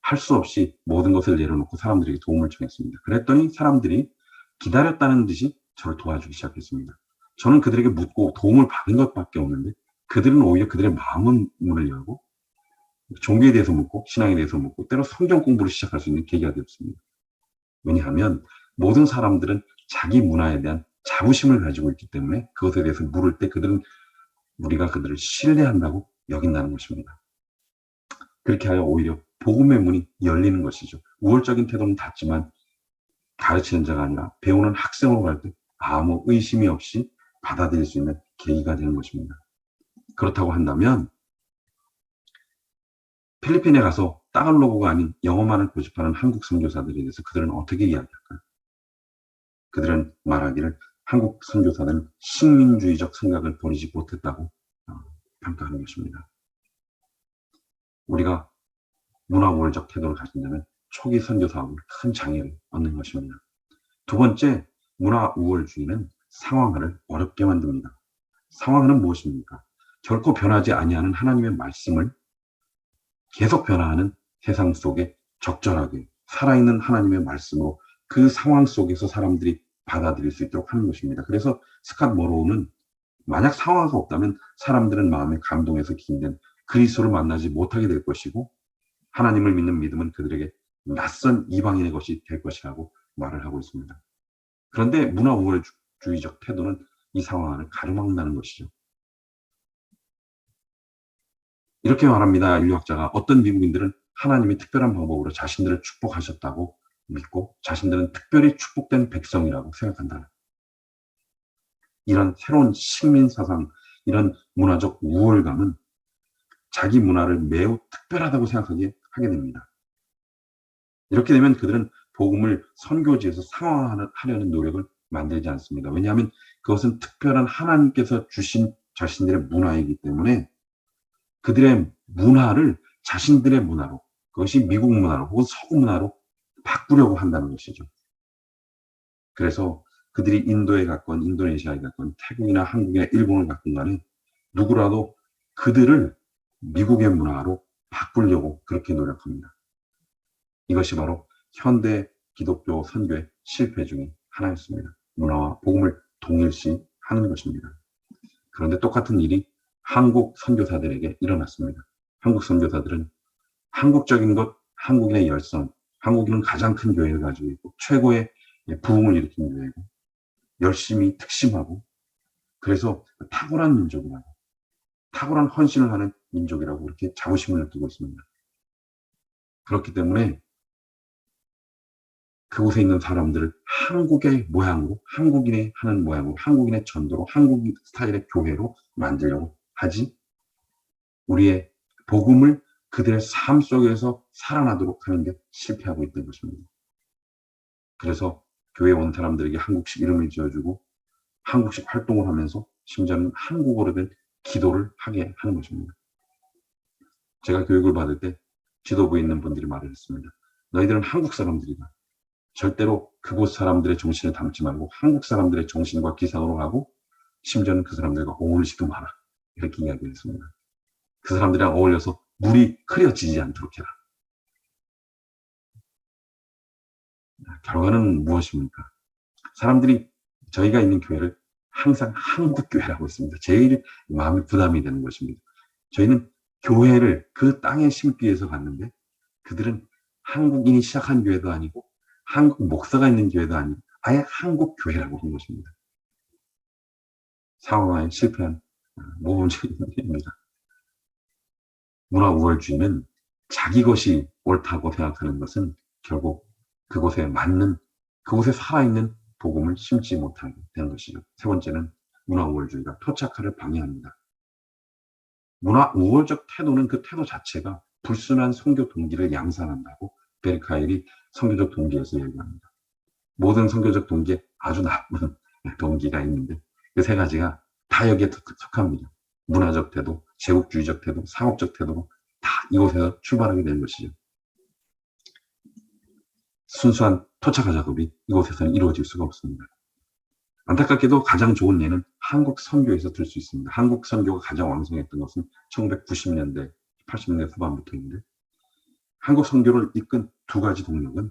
할 수 없이 모든 것을 내려놓고 사람들에게 도움을 청했습니다. 그랬더니 사람들이 기다렸다는 듯이 저를 도와주기 시작했습니다. 저는 그들에게 묻고 도움을 받은 것밖에 없는데 그들은 오히려 그들의 마음의 문을 열고 종교에 대해서 묻고 신앙에 대해서 묻고 때로 성경 공부를 시작할 수 있는 계기가 되었습니다. 왜냐하면 모든 사람들은 자기 문화에 대한 자부심을 가지고 있기 때문에 그것에 대해서 물을 때 우리가 그들을 신뢰한다고 여긴다는 것입니다. 그렇게 하여 오히려 복음의 문이 열리는 것이죠. 우월적인 태도는 닫지만 가르치는 자가 아니라 배우는 학생으로 갈 때 아무 의심이 없이 받아들일 수 있는 계기가 되는 것입니다. 그렇다고 한다면 필리핀에 가서 따갈로그가 아닌 영어만을 고집하는 한국 선교사들에 대해서 그들은 어떻게 이야기할까요? 그들은 말하기를 한국 선교사들은 식민주의적 생각을 버리지 못했다고 평가하는 것입니다. 우리가 문화우월적 태도를 가진다면 초기 선교사하고 큰 장애를 얻는 것입니다. 두 번째, 문화우월주의는 상황화를 어렵게 만듭니다. 상황화는 무엇입니까? 결코 변하지 아니하는 하나님의 말씀을 계속 변화하는 세상 속에 적절하게 살아있는 하나님의 말씀으로 그 상황 속에서 사람들이 받아들일 수 있도록 하는 것입니다. 그래서 스캇 모로우는 만약 상황화가 없다면 사람들은 마음에 감동해서 기인된 그리스도를 만나지 못하게 될 것이고 하나님을 믿는 믿음은 그들에게 낯선 이방인의 것이 될 것이라고 말을 하고 있습니다. 그런데 문화우월주의적 태도는 이 상황을 가로막는다는 것이죠. 이렇게 말합니다. 인류학자가 어떤 미국인들은 하나님이 특별한 방법으로 자신들을 축복하셨다고 믿고 자신들은 특별히 축복된 백성이라고 생각한다. 이런 새로운 식민사상, 이런 문화적 우월감은 자기 문화를 매우 특별하다고 생각하게 하게 됩니다. 이렇게 되면 그들은 복음을 선교지에서 상황화하려는 노력을 만들지 않습니다. 왜냐하면 그것은 특별한 하나님께서 주신 자신들의 문화이기 때문에 그들의 문화를 자신들의 문화로, 그것이 미국 문화로 혹은 서구 문화로 바꾸려고 한다는 것이죠. 그래서 그들이 인도에 갔건 인도네시아에 갔건 태국이나 한국이나 일본을 갔건 간에 누구라도 그들을 미국의 문화로 바꾸려고 그렇게 노력합니다. 이것이 바로 현대 기독교 선교의 실패 중에 하나였습니다. 문화와 복음을 동일시하는 것입니다. 그런데 똑같은 일이 한국 선교사들에게 일어났습니다. 한국 선교사들은 한국적인 것, 한국인의 열성, 한국인은 가장 큰 교회를 가지고 있고 최고의 부흥을 일으킨 교회고 열심히 특심하고 그래서 탁월한 민족이라고 탁월한 헌신을 하는 민족이라고 그렇게 자부심을 느끼고 있습니다. 그렇기 때문에 그곳에 있는 사람들을 한국의 모양으로, 한국인의 하는 모양으로, 한국인의 전도로, 한국 스타일의 교회로 만들려고 하지 우리의 복음을 그들의 삶 속에서 살아나도록 하는 게 실패하고 있던 것입니다. 그래서 교회에 온 사람들에게 한국식 이름을 지어주고 한국식 활동을 하면서 심지어는 한국어로 된 기도를 하게 하는 것입니다. 제가 교육을 받을 때 지도부에 있는 분들이 말을 했습니다. 너희들은 한국 사람들이다. 절대로 그곳 사람들의 정신을 담지 말고 한국 사람들의 정신과 기상으로 가고 심지어는 그 사람들과 어울리지도 마라. 이렇게 이야기를 했습니다. 그 사람들이랑 어울려서 물이 흐려지지 않도록 해라. 결과는 무엇입니까? 사람들이 저희가 있는 교회를 항상 한국교회라고 했습니다. 제일 마음이 부담이 되는 것입니다. 저희는 교회를 그 땅에 심기 위해서 갔는데 그들은 한국인이 시작한 교회도 아니고 한국 목사가 있는 교회도 아니고 아예 한국교회라고 한 것입니다. 상황화에 실패한 모범적인 일입니다. 문화우월주의는 자기 것이 옳다고 생각하는 것은 결국 그곳에 맞는, 그곳에 살아있는 복음을 심지 못하게 되는 것이죠. 세 번째는 문화우월주의가 토착화를 방해합니다. 문화우월적 태도는 그 태도 자체가 불순한 선교 동기를 양산한다고 베르카일이 선교적 동기에서 얘기합니다. 모든 선교적 동기에 아주 나쁜 동기가 있는데 그 세 가지가 다 여기에 속합니다. 문화적 태도, 제국주의적 태도, 상업적 태도로 다 이곳에서 출발하게 되는 것이죠. 순수한 토착화 작업이 이곳에서는 이루어질 수가 없습니다. 안타깝게도 가장 좋은 예는 한국 선교에서 들 수 있습니다. 한국 선교가 가장 왕성했던 것은 1990년대, 80년대 후반부터인데 한국 선교를 이끈 두 가지 동력은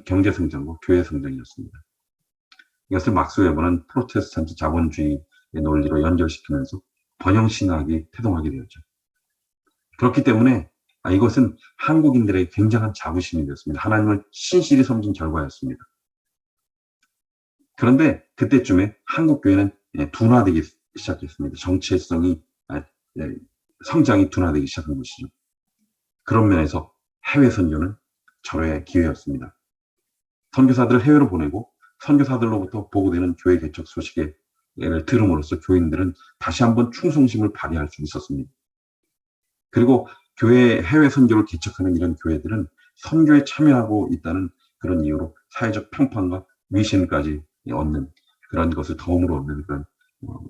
경제 성장과 교회 성장이었습니다. 이것을 막스 웨버는 프로테스탄트 자본주의의 논리로 연결시키면서 번영신학이 태동하게 되었죠. 그렇기 때문에 이것은 한국인들의 굉장한 자부심이 되었습니다. 하나님을 신실히 섬긴 결과였습니다. 그런데 그때쯤에 한국교회는 둔화되기 시작했습니다. 정체성이, 성장이 둔화되기 시작한 것이죠. 그런 면에서 해외 선교는 절호의 기회였습니다. 선교사들을 해외로 보내고 선교사들로부터 보고되는 교회 개척 소식을 들음으로써 교인들은 다시 한번 충성심을 발휘할 수 있었습니다. 그리고 교회 해외 선교를 개척하는 이런 교회들은 선교에 참여하고 있다는 그런 이유로 사회적 평판과 위신까지 얻는 그런 것을 덤으로 얻는 그런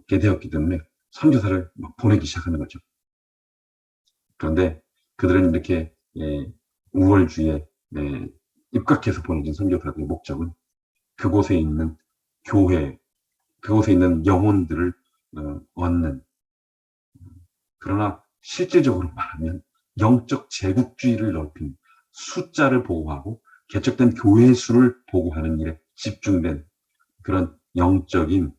게 되었기 때문에 선교사를 막 보내기 시작하는 거죠. 그런데 그들은 이렇게 우월주의에 입각해서 보내진 선교사들의 목적은 그곳에 있는 교회, 그곳에 있는 영혼들을 얻는, 그러나 실질적으로 말하면 영적 제국주의를 넓힌, 숫자를 보호하고 개척된 교회 수를 보고하는 일에 집중된 그런 영적인,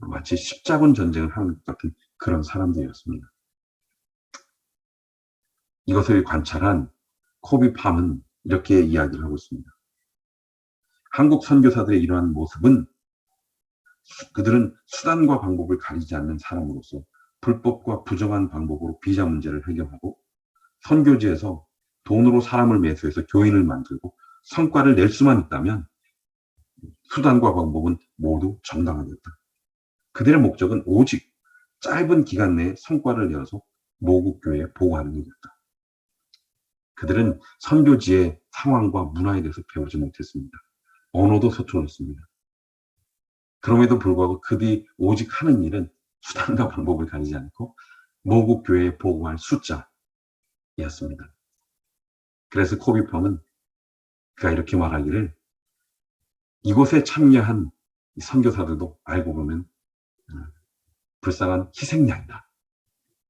마치 십자군 전쟁을 하는 것 같은 그런 사람들이었습니다. 이것을 관찰한 코비 팜은 이렇게 이야기를 하고 있습니다. 한국 선교사들의 이러한 모습은 그들은 수단과 방법을 가리지 않는 사람으로서 불법과 부정한 방법으로 비자 문제를 해결하고 선교지에서 돈으로 사람을 매수해서 교인을 만들고 성과를 낼 수만 있다면 수단과 방법은 모두 정당하겠다. 그들의 목적은 오직 짧은 기간 내에 성과를 내어서 모국교회에 보고하는 일이었다. 그들은 선교지의 상황과 문화에 대해서 배우지 못했습니다. 언어도 서툴렀습니다. 그럼에도 불구하고 그들이 오직 하는 일은 수단과 방법을 가리지 않고 모국교회에 보고할 숫자였습니다. 그래서 코비 펌은 그가 이렇게 말하기를, 이곳에 참여한 선교사들도 알고 보면 불쌍한 희생양이다.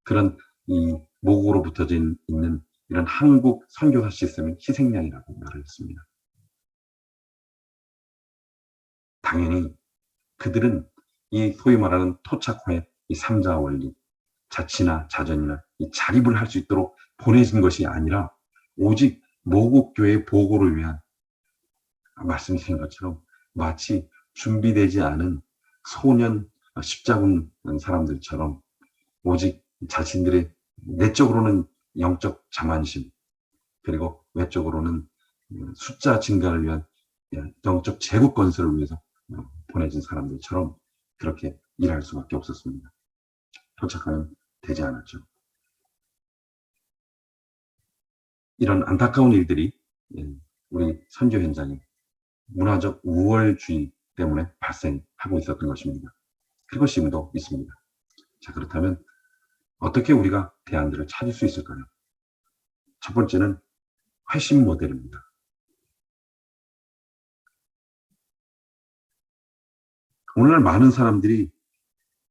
그런 이 모국으로 붙어져 있는 이런 한국 선교사 시스템의 희생양이라고 말을 했습니다. 당연히 그들은 이 소위 말하는 토착화의 이 삼자 원리, 자치나 자전이나 이 자립을 할 수 있도록 보내진 것이 아니라 오직 모국교회 보고를 위한, 말씀드린 것처럼 마치 준비되지 않은 소년 십자군 사람들처럼 오직 자신들의 내적으로는 영적 자만심, 그리고 외적으로는 숫자 증가를 위한 영적 제국 건설을 위해서 보내진 사람들처럼 그렇게 일할 수밖에 없었습니다. 토착화는 되지 않았죠. 이런 안타까운 일들이 우리 선교 현장에 문화적 우월주의 때문에 발생하고 있었던 것입니다. 그것이 지금도 있습니다. 자, 그렇다면 어떻게 우리가 대안들을 찾을 수 있을까요? 첫 번째는 회심 모델입니다. 오늘날 많은 사람들이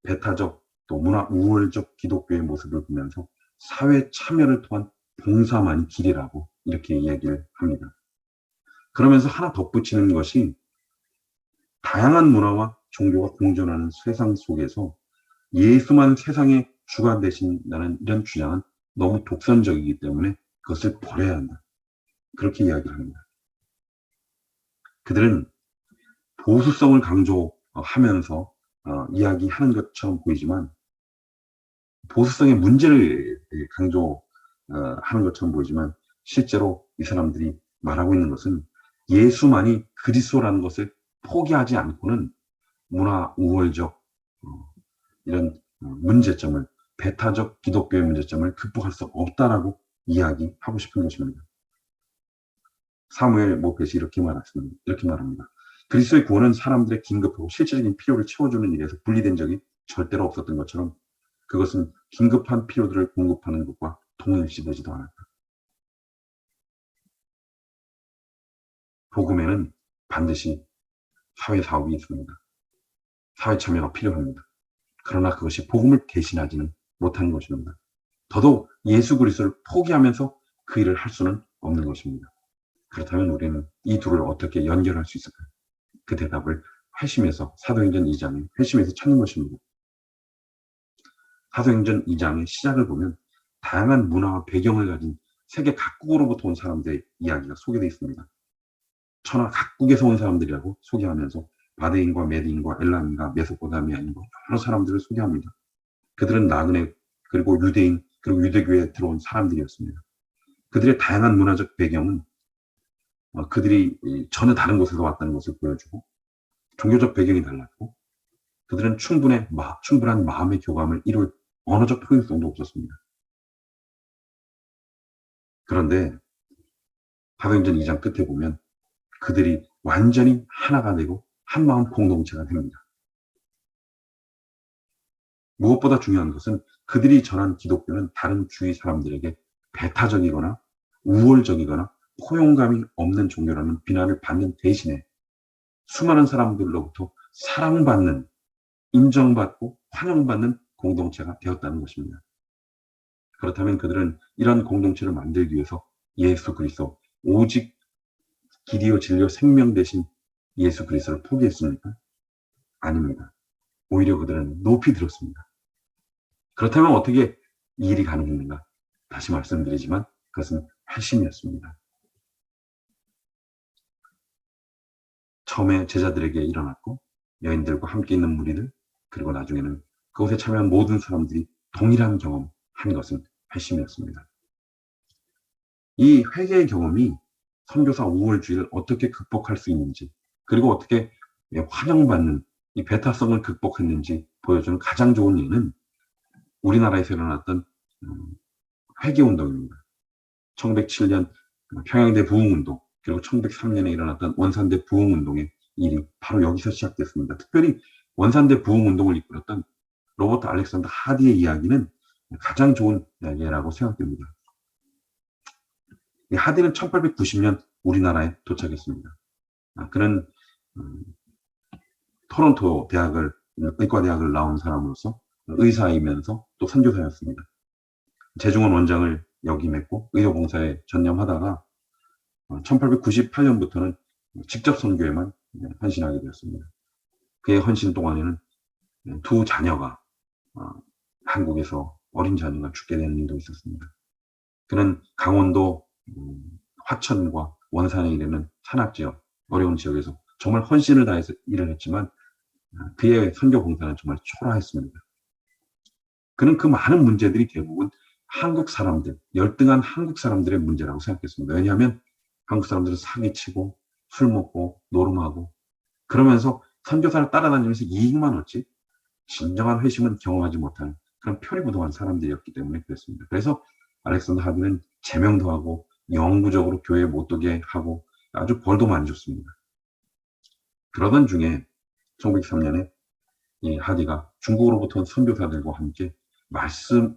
배타적 또 문화 우월적 기독교의 모습을 보면서 사회 참여를 통한 봉사만이 길이라고 이렇게 이야기를 합니다. 그러면서 하나 덧붙이는 것이 다양한 문화와 종교가 공존하는 세상 속에서 예수만 세상의 주가 되신다는 이런 주장은 너무 독선적이기 때문에 그것을 버려야 한다. 그렇게 이야기를 합니다. 그들은 보수성을 강조하면서 이야기하는 것처럼 보이지만 보수성의 문제를 강조하는 것처럼 보이지만 실제로 이 사람들이 말하고 있는 것은 예수만이 그리스도라는 것을 포기하지 않고는 문화 우월적 이런 문제점을, 배타적 기독교의 문제점을 극복할 수 없다라고 이야기하고 싶은 것입니다. 사무엘 모펫이 이렇게 말합니다. 그리스도의 구원은 사람들의 긴급하고 실질적인 필요를 채워주는 일에서 분리된 적이 절대로 없었던 것처럼 그것은 긴급한 필요들을 공급하는 것과 동일시되지도 않았다. 복음에는 반드시 사회 사업이 있습니다. 사회 참여가 필요합니다. 그러나 그것이 복음을 대신하지는 못하는 것입니다. 더더욱 예수 그리스도를 포기하면서 그 일을 할 수는 없는 것입니다. 그렇다면 우리는 이 둘을 어떻게 연결할 수 있을까요? 그 대답을 회심에서, 사도행전 2장에 회심에서 찾는 것입니다. 사도행전 2장의 시작을 보면 다양한 문화와 배경을 가진 세계 각국으로부터 온 사람들의 이야기가 소개되어 있습니다. 천하 각국에서 온 사람들이라고 소개하면서 바데인과 메디인과 엘람인과 메소포타미아인과 여러 사람들을 소개합니다. 그들은 나그네, 그리고 유대인, 그리고 유대교에 들어온 사람들이었습니다. 그들의 다양한 문화적 배경은 그들이 전혀 다른 곳에서 왔다는 것을 보여주고, 종교적 배경이 달랐고, 그들은 충분한 마음의 교감을 이룰 언어적 통일성도 없었습니다. 그런데 사도행전 2장 끝에 보면 그들이 완전히 하나가 되고 한 마음 공동체가 됩니다. 무엇보다 중요한 것은 그들이 전한 기독교는 다른 주위 사람들에게 배타적이거나 우월적이거나 포용감이 없는 종교라는 비난을 받는 대신에 수많은 사람들로부터 사랑받는, 인정받고 환영받는 공동체가 되었다는 것입니다. 그렇다면 그들은 이런 공동체를 만들기 위해서 예수 그리스도, 오직 길이요 진리요 생명 되신 예수 그리스도를 포기했습니까? 아닙니다. 오히려 그들은 높이 들었습니다. 그렇다면 어떻게 이 일이 가능했는가? 다시 말씀드리지만 그것은 회심이었습니다. 처음에 제자들에게 일어났고, 여인들과 함께 있는 무리들, 그리고 나중에는 그곳에 참여한 모든 사람들이 동일한 경험한 것은 회심이었습니다. 이 회개의 경험이 선교사 우월주의를 어떻게 극복할 수 있는지, 그리고 어떻게 환영받는 이 배타성을 극복했는지 보여주는 가장 좋은 예는 우리나라에서 일어났던 회개운동입니다. 1907년 평양대 부흥운동, 그리고 1903년에 일어났던 원산대 부흥운동의 일이 바로 여기서 시작됐습니다. 특별히 원산대 부흥운동을 이끌었던 로버트 알렉산더 하디의 이야기는 가장 좋은 예라고 생각됩니다. 하디는 1890년 우리나라에 도착했습니다. 그는 토론토 의과대학을 나온 사람으로서 의사이면서 또 선교사였습니다. 재중원 원장을 역임했고 의료봉사에 전념하다가 1898년부터는 직접 선교에만 헌신하게 되었습니다. 그의 헌신 동안에는 두 자녀가 한국에서 어린 자녀가 죽게 되는 일도 있었습니다. 그는 강원도 화천과 원산에 이르는 산악지역, 어려운 지역에서 정말 헌신을 다해서 일을 했지만 그의 선교 봉사는 정말 초라했습니다. 그는 그 많은 문제들이 대부분 한국 사람들, 열등한 한국 사람들의 문제라고 생각했습니다. 왜냐하면 한국 사람들은 사기치고 술 먹고 노름하고 그러면서 선교사를 따라다니면서 이익만 얻지 진정한 회심은 경험하지 못하는 그런 표리부동한 사람들이었기 때문에 그랬습니다. 그래서 알렉산더 하디는 제명도 하고 영구적으로 교회에 못 오게 하고 아주 벌도 많이 줬습니다. 그러던 중에 1903년에 이 하디가 중국으로부터 온 선교사들과 함께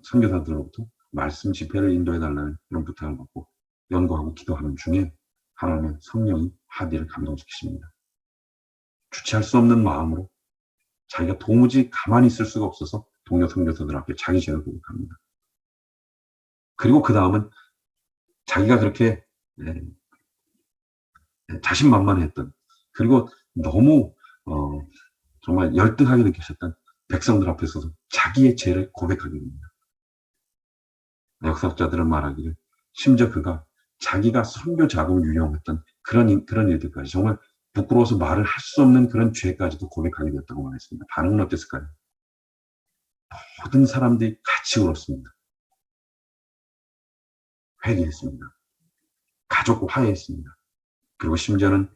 선교사들로부터 말씀 집회를 인도해달라는 그런 부탁을 받고 연구하고 기도하는 중에 하나님의 성령이 하디를 감동시키십니다. 주체할 수 없는 마음으로 자기가 도무지 가만히 있을 수가 없어서 동료 선교사들 앞에 자기 죄를 고백합니다. 그리고 그 다음은 자기가 그렇게 자신만만했던, 그리고 너무 정말 열등하게 느끼셨던 백성들 앞에 서서 자기의 죄를 고백하게 됩니다. 역사학자들은 말하기를 심지어 그가 자기가 선교 자금을 유용했던 그런 일들까지 정말 부끄러워서 말을 할 수 없는 그런 죄까지도 고백하게 됐다고 말했습니다. 반응은 어땠을까요? 모든 사람들이 같이 울었습니다. 회개했습니다. 가족과 화해했습니다. 그리고 심지어는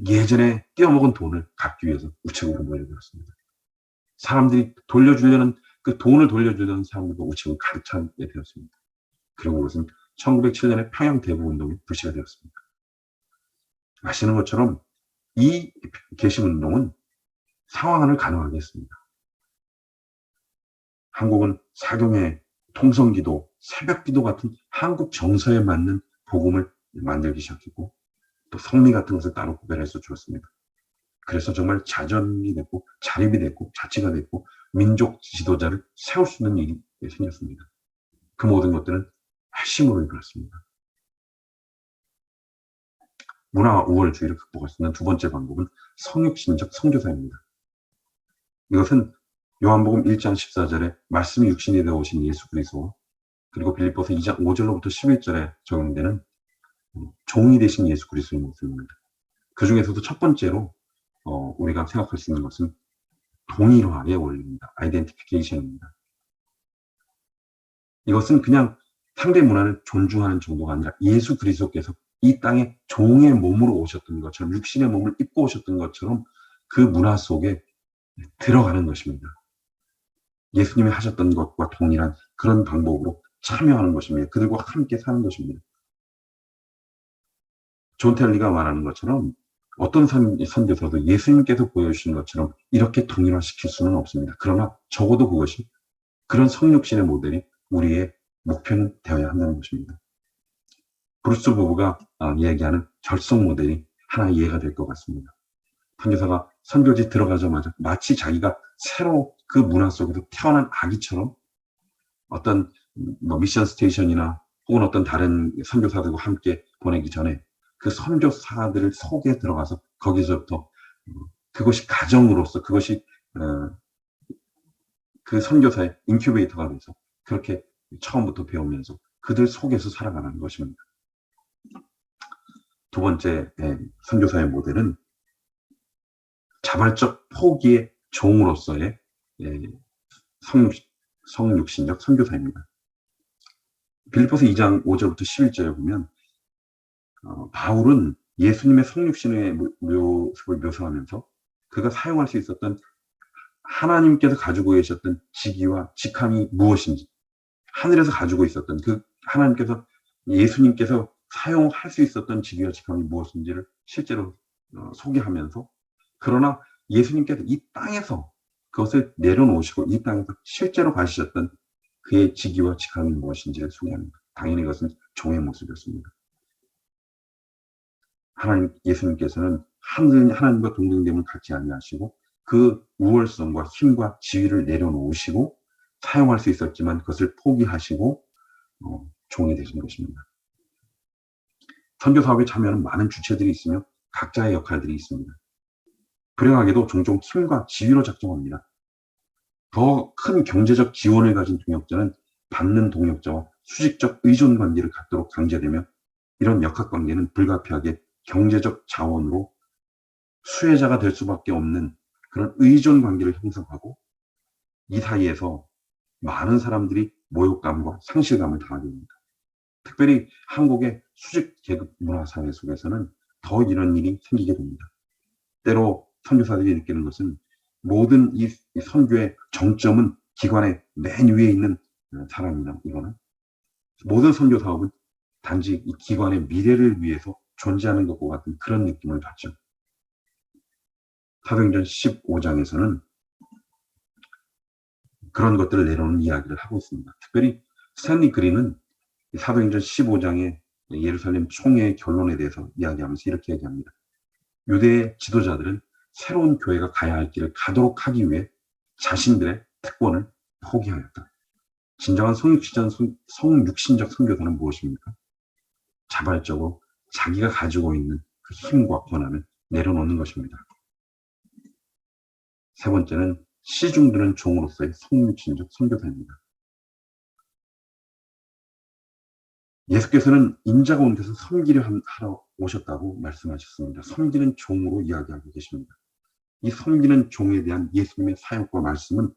예전에 떼어먹은 돈을 갚기 위해서 우체국으로 몰려들었습니다. 사람들이 그 돈을 돌려주려는 사람들도 우체국을 가득 차게 되었습니다. 그리고 그것은 1907년에 평양 대부운동이 불씨가 되었습니다. 아시는 것처럼 이 개신운동은 상황을 가능하게 했습니다. 한국은 사경회, 통성기도, 새벽기도 같은 한국 정서에 맞는 복음을 만들기 시작했고 또 성미 같은 것을 따로 구별해서 주었습니다. 그래서 정말 자전이 됐고 자립이 됐고 자치가 됐고 민족 지도자를 세울 수 있는 일이 생겼습니다. 그 모든 것들은 핵심으로 이끌었습니다. 문화 우월주의를 극복할 수 있는 두 번째 방법은 성육신적 선교사입니다. 이것은 요한복음 1장 14절에 말씀이 육신이 되어 오신 예수 그리스도, 그리고 빌립보서 2장 5절로부터 11절에 적용되는 종이 되신 예수 그리스도의 모습입니다. 그 중에서도 첫 번째로 우리가 생각할 수 있는 것은 동일화의 원리입니다. 아이덴티피케이션입니다. 이것은 그냥 상대 문화를 존중하는 정도가 아니라 예수 그리스도께서 이 땅에 종의 몸으로 오셨던 것처럼, 육신의 몸을 입고 오셨던 것처럼 그 문화 속에 들어가는 것입니다. 예수님이 하셨던 것과 동일한 그런 방법으로 참여하는 것입니다. 그들과 함께 사는 것입니다. 존 텔리가 말하는 것처럼 어떤 선교사도 예수님께서 보여주신 것처럼 이렇게 동일화시킬 수는 없습니다. 그러나 적어도 그것이, 그런 성육신의 모델이 우리의 목표는 되어야 한다는 것입니다. 브루스 부부가 얘기하는 절성 모델이 하나 이해가 될 것 같습니다. 선교사가 선교지 들어가자마자 마치 자기가 새로 그 문화 속에서 태어난 아기처럼 어떤 미션 스테이션이나 혹은 어떤 다른 선교사들과 함께 보내기 전에 그 선교사들 속에 들어가서 거기서부터 그것이 가정으로서, 그것이 그 선교사의 인큐베이터가 돼서 그렇게 처음부터 배우면서 그들 속에서 살아가는 것입니다. 두 번째 선교사의 모델은 자발적 포기의 종으로서의 성육신적 선교사입니다. 빌립보서 2장 5절부터 11절에 보면 바울은 예수님의 성육신의 모습을 묘사하면서 그가 사용할 수 있었던, 하나님께서 가지고 계셨던 직위와 직함이 무엇인지, 하늘에서 가지고 있었던 그 하나님께서, 예수님께서 사용할 수 있었던 직위와 직함이 무엇인지를 실제로 소개하면서, 그러나 예수님께서 이 땅에서 그것을 내려놓으시고 이 땅에서 실제로 가지셨던 그의 직위와 직함이 무엇인지를 소개합니다. 당연히 그것은 종의 모습이었습니다. 예수님께서는 하나님과 동등됨을 갖지 아니하시고 그 우월성과 힘과 지위를 내려놓으시고 사용할 수 있었지만 그것을 포기하시고 종이 되신 것입니다. 선교 사업에 참여하는 많은 주체들이 있으며 각자의 역할들이 있습니다. 불행하게도 종종 힘과 지위로 작동합니다. 더 큰 경제적 지원을 가진 동역자는 받는 동역자와 수직적 의존 관계를 갖도록 강제되며 이런 역학관계는 불가피하게 경제적 자원으로 수혜자가 될 수밖에 없는 그런 의존 관계를 형성하고 이 사이에서 많은 사람들이 모욕감과 상실감을 당하게 됩니다. 특별히 한국의 수직 계급 문화 사회 속에서는 더 이런 일이 생기게 됩니다. 때로 선교사들이 느끼는 것은 모든 이 선교의 정점은 기관의 맨 위에 있는 사람이나 이거는 모든 선교 사업은 단지 이 기관의 미래를 위해서 존재하는 것과 같은 그런 느낌을 받죠. 사도행전 15장에서는 그런 것들을 내려놓는 이야기를 하고 있습니다. 특별히 스탠리 그린은 사도행전 15장의 예루살렘 총회의 결론에 대해서 이야기하면서 이렇게 얘기합니다. 유대의 지도자들은 새로운 교회가 가야 할 길을 가도록 하기 위해 자신들의 특권을 포기하였다. 진정한 성육신적 선교사는 무엇입니까? 자발적으로 자기가 가지고 있는 그 힘과 권한을 내려놓는 것입니다. 세 번째는 시중드는 종으로서의 성육신적 선교사입니다. 예수께서는 인자가 온 데서 섬기려 하러 오셨다고 말씀하셨습니다. 섬기는 종으로 이야기하고 계십니다. 이 섬기는 종에 대한 예수님의 사역과 말씀은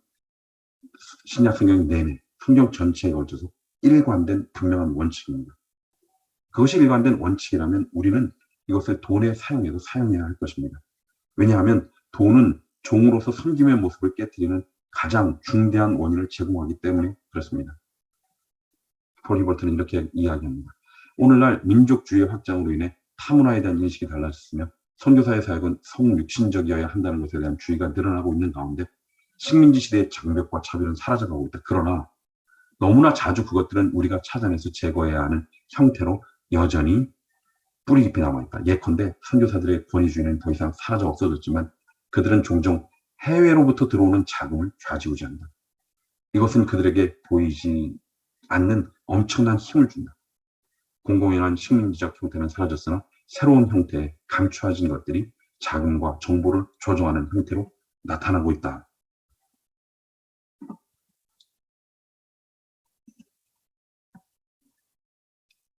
신약 성경 내내, 성경 전체에 걸쳐서 일관된 분명한 원칙입니다. 그것이 일관된 원칙이라면 우리는 이것을 돈의 사용에도 사용해야 할 것입니다. 왜냐하면 돈은 종으로서 섬김의 모습을 깨뜨리는 가장 중대한 원인을 제공하기 때문에 그렇습니다. 폴 히버트는 이렇게 이야기합니다. 오늘날 민족주의의 확장으로 인해 타문화에 대한 인식이 달라졌으며 선교사의 사역은 성육신적이어야 한다는 것에 대한 주의가 늘어나고 있는 가운데 식민지 시대의 장벽과 차별은 사라져가고 있다. 그러나 너무나 자주 그것들은 우리가 찾아내서 제거해야 하는 형태로 여전히 뿌리 깊이 남아있다. 예컨대 선교사들의 권위주의는 더 이상 사라져 없어졌지만 그들은 종종 해외로부터 들어오는 자금을 좌지우지한다. 이것은 그들에게 보이지 않는 엄청난 힘을 준다. 공공연한 식민지적 형태는 사라졌으나 새로운 형태의 감추어진 것들이 자금과 정보를 조종하는 형태로 나타나고 있다.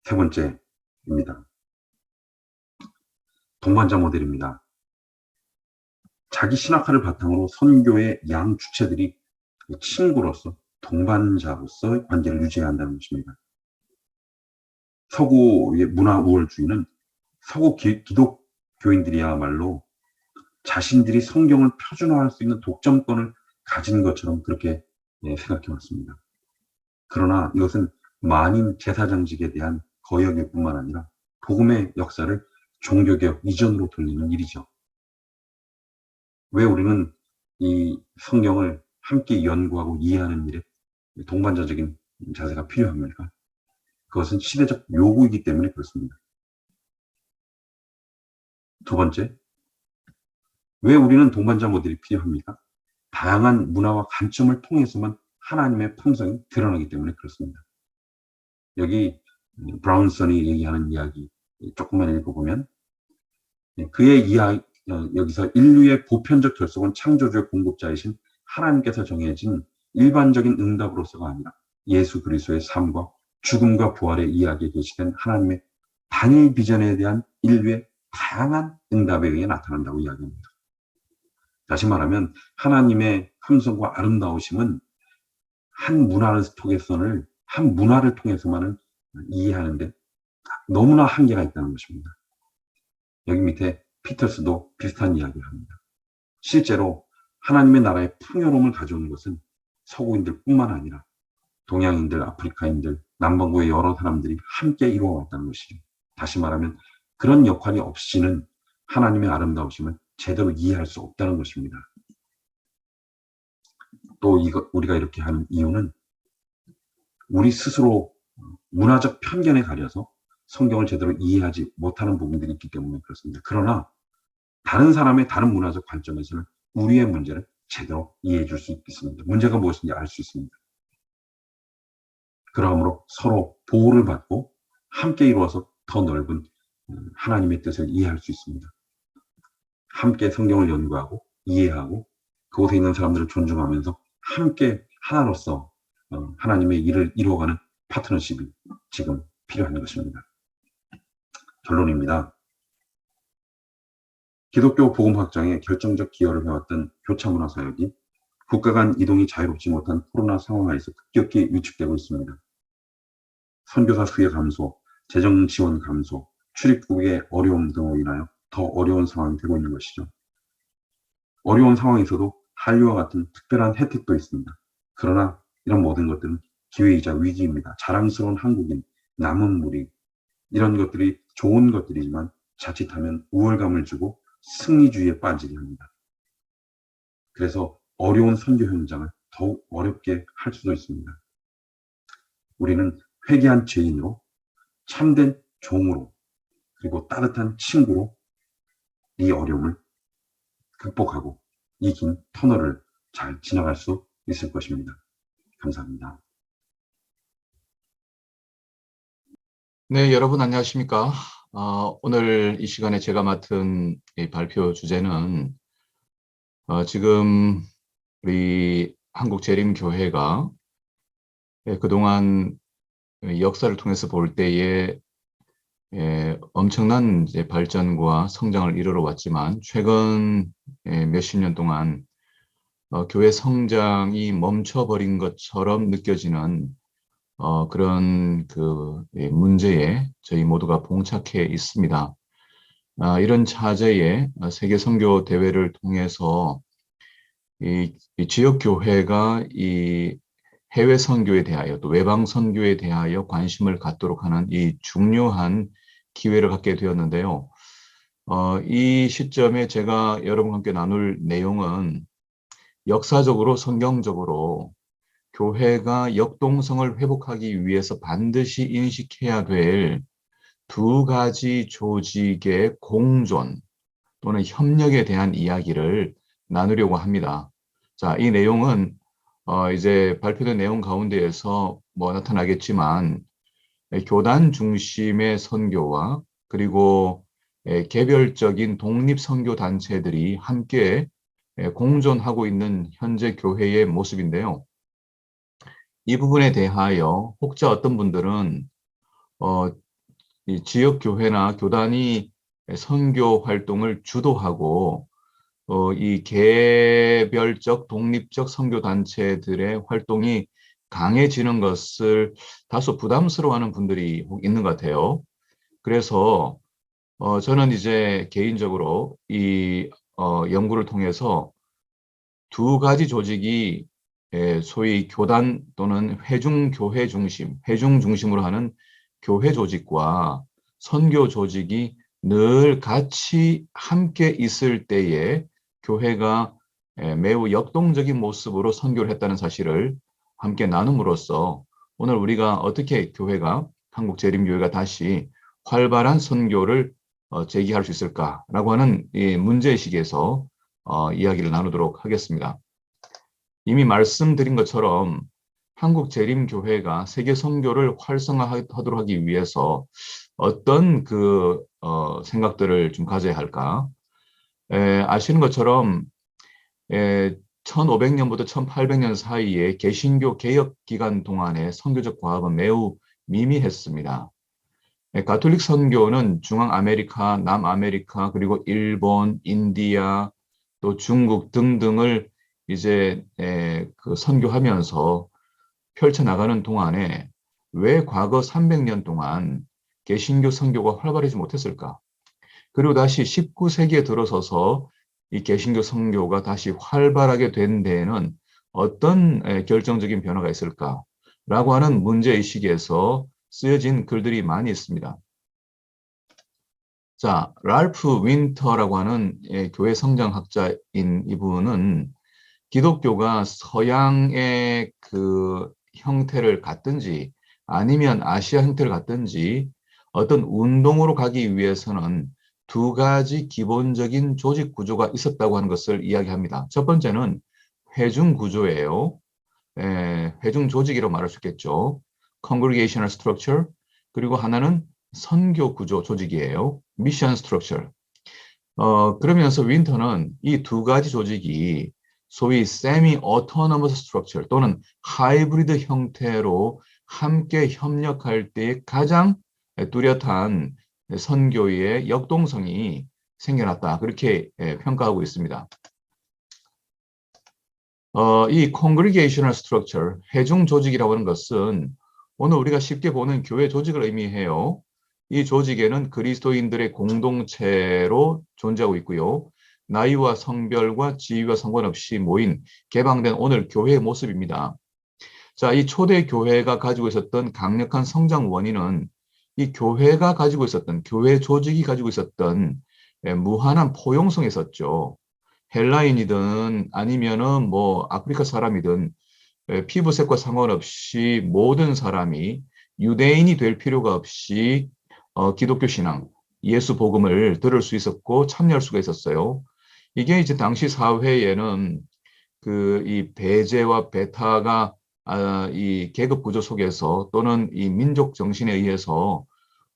세 번째입니다. 동반자 모델입니다. 자기 신학화를 바탕으로 선교의 양 주체들이 친구로서 동반자로서 관계를 유지해야 한다는 것입니다. 서구의 문화 우월주의는 서구 기독교인들이야말로 자신들이 성경을 표준화할 수 있는 독점권을 가진 것처럼 그렇게 생각해 왔습니다. 그러나 이것은 만인 제사장직에 대한 거역일 뿐만 아니라 복음의 역사를 종교개혁 이전으로 돌리는 일이죠. 왜 우리는 이 성경을 함께 연구하고 이해하는 일에 동반자적인 자세가 필요합니까? 그것은 시대적 요구이기 때문에 그렇습니다. 두 번째, 왜 우리는 동반자 모델이 필요합니까? 다양한 문화와 관점을 통해서만 하나님의 품성이 드러나기 때문에 그렇습니다. 여기 브라운선이 얘기하는 이야기 조금만 읽어보면 그의 이야기, 여기서 인류의 보편적 결속은 창조주의 공급자이신 하나님께서 정해진 일반적인 응답으로서가 아니라 예수 그리스도의 삶과 죽음과 부활의 이야기에 계시된 하나님의 단일 비전에 대한 인류의 다양한 응답에 의해 나타난다고 이야기합니다. 다시 말하면 하나님의 품성과 아름다우심은 한 문화를 통해서만은 이해하는데 너무나 한계가 있다는 것입니다. 여기 밑에 피터스도 비슷한 이야기를 합니다. 실제로 하나님의 나라의 풍요로움을 가져오는 것은 서구인들뿐만 아니라 동양인들, 아프리카인들, 남반구의 여러 사람들이 함께 이루어왔다는 것이죠. 다시 말하면 그런 역할이 없이는 하나님의 아름다우심을 제대로 이해할 수 없다는 것입니다. 또 우리가 이렇게 하는 이유는 우리 스스로 문화적 편견에 가려서 성경을 제대로 이해하지 못하는 부분들이 있기 때문에 그렇습니다. 그러나 다른 사람의 다른 문화적 관점에서는 우리의 문제를 제대로 이해해 줄 수 있습니다. 문제가 무엇인지 알 수 있습니다. 그러므로 서로 보호를 받고 함께 이루어서 더 넓은 하나님의 뜻을 이해할 수 있습니다. 함께 성경을 연구하고 이해하고 그곳에 있는 사람들을 존중하면서 함께 하나로서 하나님의 일을 이루어가는 파트너십이 지금 필요한 것입니다. 결론입니다. 기독교 복음 확장에 결정적 기여를 해왔던 교차문화 사역이 국가 간 이동이 자유롭지 못한 코로나 상황하에서 급격히 위축되고 있습니다. 선교사 수혜 감소, 재정 지원 감소, 출입국의 어려움 등으로 인하여 더 어려운 상황이 되고 있는 것이죠. 어려운 상황에서도 한류와 같은 특별한 혜택도 있습니다. 그러나 이런 모든 것들은 기회이자 위기입니다. 자랑스러운 한국인, 남은 무리, 이런 것들이 좋은 것들이지만 자칫하면 우월감을 주고 승리주의에 빠지게 합니다. 그래서 어려운 선교 현장을 더욱 어렵게 할 수도 있습니다. 우리는 회개한 죄인으로, 참된 종으로, 그리고 따뜻한 친구로 이 어려움을 극복하고 이 긴 터널을 잘 지나갈 수 있을 것입니다. 감사합니다. 네, 여러분 안녕하십니까? 오늘 이 시간에 제가 맡은 이 발표 주제는 지금 우리 한국재림교회가 그동안 역사를 통해서 볼 때에 엄청난 이제 발전과 성장을 이루어 왔지만 최근 몇십 년 동안 교회 성장이 멈춰버린 것처럼 느껴지는 그런 그 문제에 저희 모두가 봉착해 있습니다. 이런 차제에 세계 선교 대회를 통해서 이 지역 교회가 이 해외 선교에 대하여 또 외방 선교에 대하여 관심을 갖도록 하는 이 중요한 기회를 갖게 되었는데요. 이 시점에 제가 여러분과 함께 나눌 내용은 역사적으로 성경적으로 교회가 역동성을 회복하기 위해서 반드시 인식해야 될 두 가지 조직의 공존 또는 협력에 대한 이야기를 나누려고 합니다. 자, 이 내용은 이제 발표된 내용 가운데에서 나타나겠지만 교단 중심의 선교와 그리고 개별적인 독립 선교 단체들이 함께 공존하고 있는 현재 교회의 모습인데요. 이 부분에 대하여 혹자 어떤 분들은 이 지역 교회나 교단이 선교 활동을 주도하고 이 개별적 독립적 선교 단체들의 활동이 강해지는 것을 다소 부담스러워하는 분들이 있는 것 같아요. 그래서 저는 이제 개인적으로 이 연구를 통해서 두 가지 조직이 소위 교단 또는 회중교회 중심, 회중 중심으로 하는 교회 조직과 선교 조직이 늘 같이 함께 있을 때에 교회가 매우 역동적인 모습으로 선교를 했다는 사실을 함께 나눔으로써 오늘 우리가 어떻게 교회가 한국 재림교회가 다시 활발한 선교를 제기할 수 있을까라고 하는 이 문제의식에서 이야기를 나누도록 하겠습니다. 이미 말씀드린 것처럼 한국 재림교회가 세계 선교를 활성화하도록 하기 위해서 어떤 생각들을 좀 가져야 할까? 아시는 것처럼 1500년부터 1800년 사이에 개신교 개혁 기간 동안의 선교적 과업은 매우 미미했습니다. 가톨릭 선교는 중앙아메리카, 남아메리카, 그리고 일본, 인디아, 또 중국 등등을 이제 선교하면서 펼쳐나가는 동안에 왜 과거 300년 동안 개신교 선교가 활발하지 못했을까? 그리고 다시 19세기에 들어서서 이 개신교 선교가 다시 활발하게 된 데에는 어떤 결정적인 변화가 있을까라고 하는 문제의식에서 쓰여진 글들이 많이 있습니다. 자, 랄프 윈터라고 하는 교회 성장학자인 이분은 기독교가 서양의 형태를 갖든지 아니면 아시아 형태를 갖든지 어떤 운동으로 가기 위해서는 두 가지 기본적인 조직 구조가 있었다고 하는 것을 이야기합니다. 첫 번째는 회중 구조예요. 회중 조직이라고 말할 수 있겠죠. Congregational structure. 그리고 하나는 선교 구조 조직이에요. Mission structure. 그러면서 윈터는 이 두 가지 조직이 소위 semi-autonomous structure 또는 하이브리드 형태로 함께 협력할 때 가장 뚜렷한 선교의 역동성이 생겨났다. 그렇게 평가하고 있습니다. 이 congregational structure, 회중 조직이라고 하는 것은 오늘 우리가 쉽게 보는 교회 조직을 의미해요. 이 조직에는 그리스도인들의 공동체로 존재하고 있고요. 나이와 성별과 지위와 상관없이 모인 개방된 오늘 교회의 모습입니다. 자, 이 초대 교회가 가지고 있었던 강력한 성장 원인은 이 교회가 가지고 있었던, 교회 조직이 가지고 있었던 무한한 포용성이 있었죠. 헬라인이든 아니면은 아프리카 사람이든 피부색과 상관없이 모든 사람이 유대인이 될 필요가 없이 기독교 신앙, 예수 복음을 들을 수 있었고 참여할 수가 있었어요. 이게 이제 당시 사회에는 이 배제와 배타가 이 계급 구조 속에서 또는 이 민족 정신에 의해서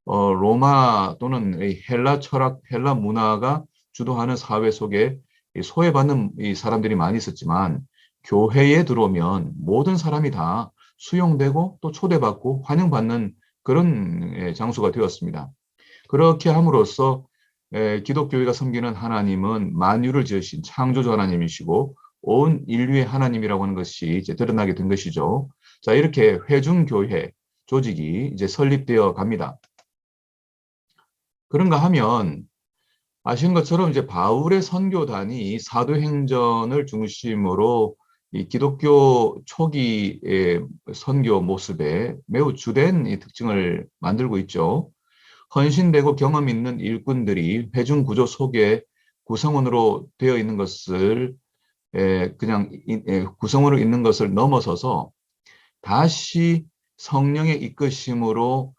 로마 또는 이 헬라 철학, 헬라 문화가 주도하는 사회 속에 소외받는 이 사람들이 많이 있었지만 교회에 들어오면 모든 사람이 다 수용되고 또 초대받고 환영받는 그런 장소가 되었습니다. 그렇게 함으로써 기독교회가 섬기는 하나님은 만유를 지으신 창조주 하나님이시고 온 인류의 하나님이라고 하는 것이 이제 드러나게 된 것이죠. 자, 이렇게 회중교회 조직이 이제 설립되어 갑니다. 그런가 하면 아시는 것처럼 이제 바울의 선교단이 사도행전을 중심으로 이 기독교 초기의 선교 모습에 매우 주된 이 특징을 만들고 있죠. 헌신되고 경험 있는 일꾼들이 회중 구조 속에 구성원으로 되어 있는 것을 그냥 구성원으로 있는 것을 넘어서서 다시 성령의 이끄심으로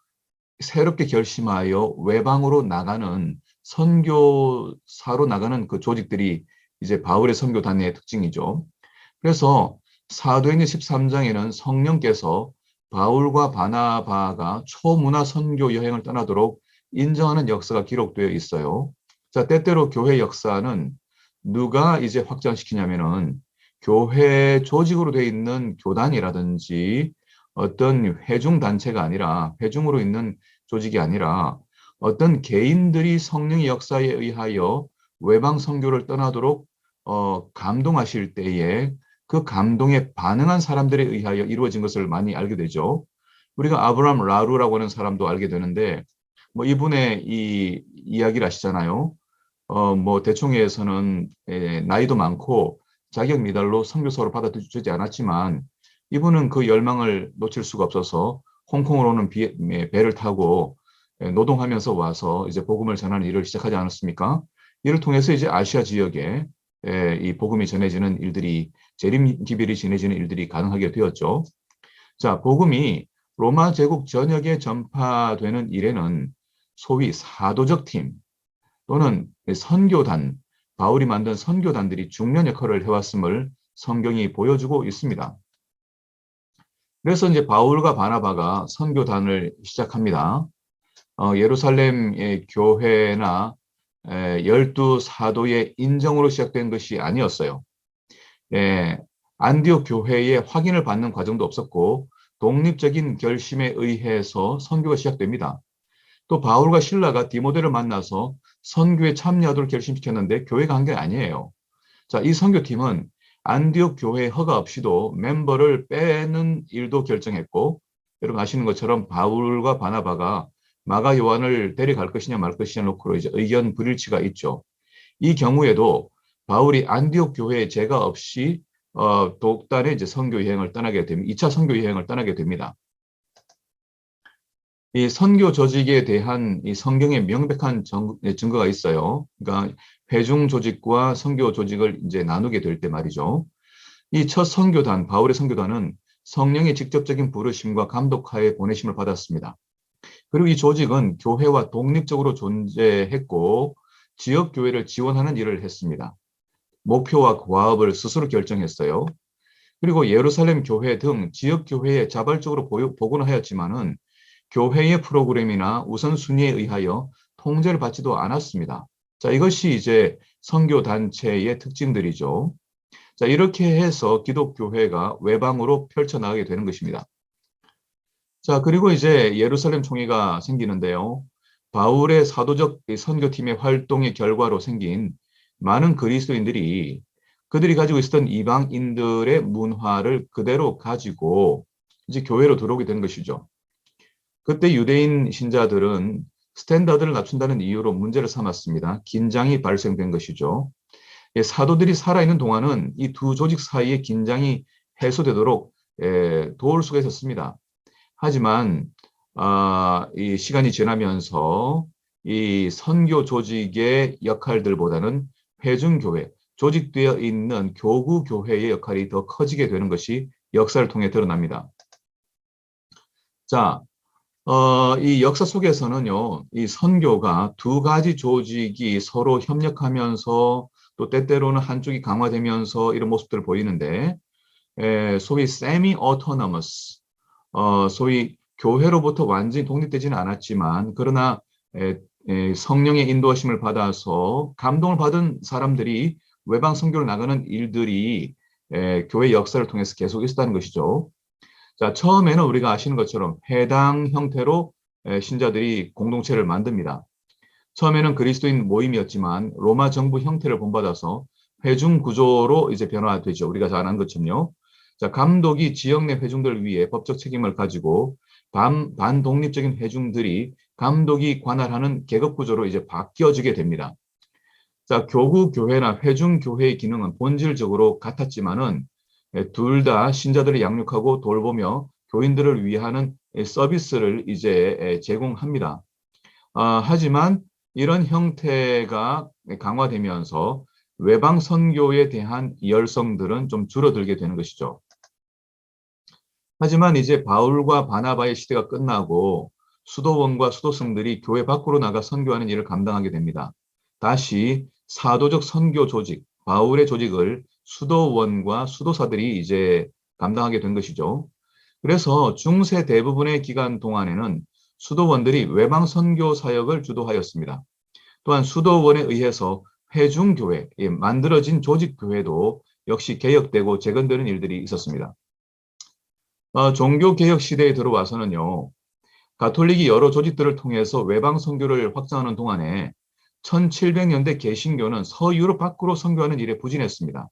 새롭게 결심하여 외방으로 나가는 선교사로 나가는 그 조직들이 이제 바울의 선교단의 특징이죠. 그래서 사도행전 13장에는 성령께서 바울과 바나바가 초문화 선교 여행을 떠나도록 인정하는 역사가 기록되어 있어요. 자, 때때로 교회 역사는 누가 이제 확장시키냐면은 교회 조직으로 되어 있는 교단이라든지 어떤 회중 단체가 아니라 회중으로 있는 조직이 아니라 어떤 개인들이 성령의 역사에 의하여 외방 선교를 떠나도록 감동하실 때에 그 감동에 반응한 사람들에 의하여 이루어진 것을 많이 알게 되죠. 우리가 아브라함 라루라고 하는 사람도 알게 되는데, 뭐 이분의 이 이야기를 아시잖아요. 뭐 대총회에서는 나이도 많고 자격 미달로 선교사로 받아주지 않았지만, 이분은 그 열망을 놓칠 수가 없어서 홍콩으로 오는 배를 타고 노동하면서 와서 이제 복음을 전하는 일을 시작하지 않았습니까? 이를 통해서 이제 아시아 지역에 이 복음이 전해지는 일들이, 재림 기별이 전해지는 일들이 가능하게 되었죠. 자, 복음이 로마 제국 전역에 전파되는 일에는 소위 사도적 팀 또는 선교단, 바울이 만든 선교단들이 중요한 역할을 해왔음을 성경이 보여주고 있습니다. 그래서 이제 바울과 바나바가 선교단을 시작합니다. 예루살렘의 교회나 12사도의 인정으로 시작된 것이 아니었어요. 안디옥 교회의 확인을 받는 과정도 없었고 독립적인 결심에 의해서 선교가 시작됩니다. 또 바울과 실라가 디모데를 만나서 선교에 참여하도록 결심시켰는데 교회가 한 게 아니에요. 자, 이 선교팀은 안디옥 교회 허가 없이도 멤버를 빼는 일도 결정했고, 여러분 아시는 것처럼 바울과 바나바가 마가 요한을 데려갈 것이냐 말 것이냐 놓고 이제 의견 불일치가 있죠. 이 경우에도 바울이 안디옥 교회에 제가 없이 독단의 이제 선교 여행을 떠나게 됩니다. 2차 선교 여행을 떠나게 됩니다. 이 선교 조직에 대한 이 성경의 명백한 증거가 있어요. 그러니까 회중 조직과 선교 조직을 이제 나누게 될 때 말이죠. 이 첫 선교단, 바울의 선교단은 성령의 직접적인 부르심과 감독하에 보내심을 받았습니다. 그리고 이 조직은 교회와 독립적으로 존재했고 지역 교회를 지원하는 일을 했습니다. 목표와 과업을 스스로 결정했어요. 그리고 예루살렘 교회 등 지역 교회에 자발적으로 보고는 하였지만은 교회의 프로그램이나 우선순위에 의하여 통제를 받지도 않았습니다. 자, 이것이 이제 선교단체의 특징들이죠. 자, 이렇게 해서 기독교회가 외방으로 펼쳐나가게 되는 것입니다. 자, 그리고 이제 예루살렘 총회가 생기는데요. 바울의 사도적 선교팀의 활동의 결과로 생긴 많은 그리스도인들이 그들이 가지고 있었던 이방인들의 문화를 그대로 가지고 이제 교회로 들어오게 된 것이죠. 그때 유대인 신자들은 스탠다드를 낮춘다는 이유로 문제를 삼았습니다. 긴장이 발생된 것이죠. 사도들이 살아있는 동안은 이 두 조직 사이의 긴장이 해소되도록 도울 수가 있었습니다. 하지만 이 시간이 지나면서 이 선교 조직의 역할들보다는 회중교회, 조직되어 있는 교구교회의 역할이 더 커지게 되는 것이 역사를 통해 드러납니다. 자, 이 역사 속에서는요, 이 선교가 두 가지 조직이 서로 협력하면서 또 때때로는 한쪽이 강화되면서 이런 모습들을 보이는데, 소위 semi-autonomous, 소위 교회로부터 완전히 독립되지는 않았지만, 그러나 성령의 인도하심을 받아서 감동을 받은 사람들이 외방 선교를 나가는 일들이 교회 역사를 통해서 계속 있었다는 것이죠. 자, 처음에는 우리가 아시는 것처럼 해당 형태로 신자들이 공동체를 만듭니다. 처음에는 그리스도인 모임이었지만 로마 정부 형태를 본받아서 회중 구조로 이제 변화되죠. 우리가 잘 아는 것처럼요. 자, 감독이 지역 내 회중들을 위해 법적 책임을 가지고 반독립적인 회중들이 감독이 관할하는 계급 구조로 이제 바뀌어지게 됩니다. 자, 교구 교회나 회중 교회의 기능은 본질적으로 같았지만은 둘 다 신자들을 양육하고 돌보며 교인들을 위하는 서비스를 이제 제공합니다. 하지만 이런 형태가 강화되면서 외방 선교에 대한 열성들은 좀 줄어들게 되는 것이죠. 하지만 이제 바울과 바나바의 시대가 끝나고 수도원과 수도성들이 교회 밖으로 나가 선교하는 일을 감당하게 됩니다. 다시 사도적 선교 조직, 바울의 조직을 수도원과 수도사들이 이제 감당하게 된 것이죠. 그래서 중세 대부분의 기간 동안에는 수도원들이 외방 선교 사역을 주도하였습니다. 또한 수도원에 의해서 회중교회, 만들어진 조직교회도 역시 개혁되고 재건되는 일들이 있었습니다. 종교개혁 시대에 들어와서는요, 가톨릭이 여러 조직들을 통해서 외방 선교를 확장하는 동안에 1700년대 개신교는 서유럽 밖으로 선교하는 일에 부진했습니다.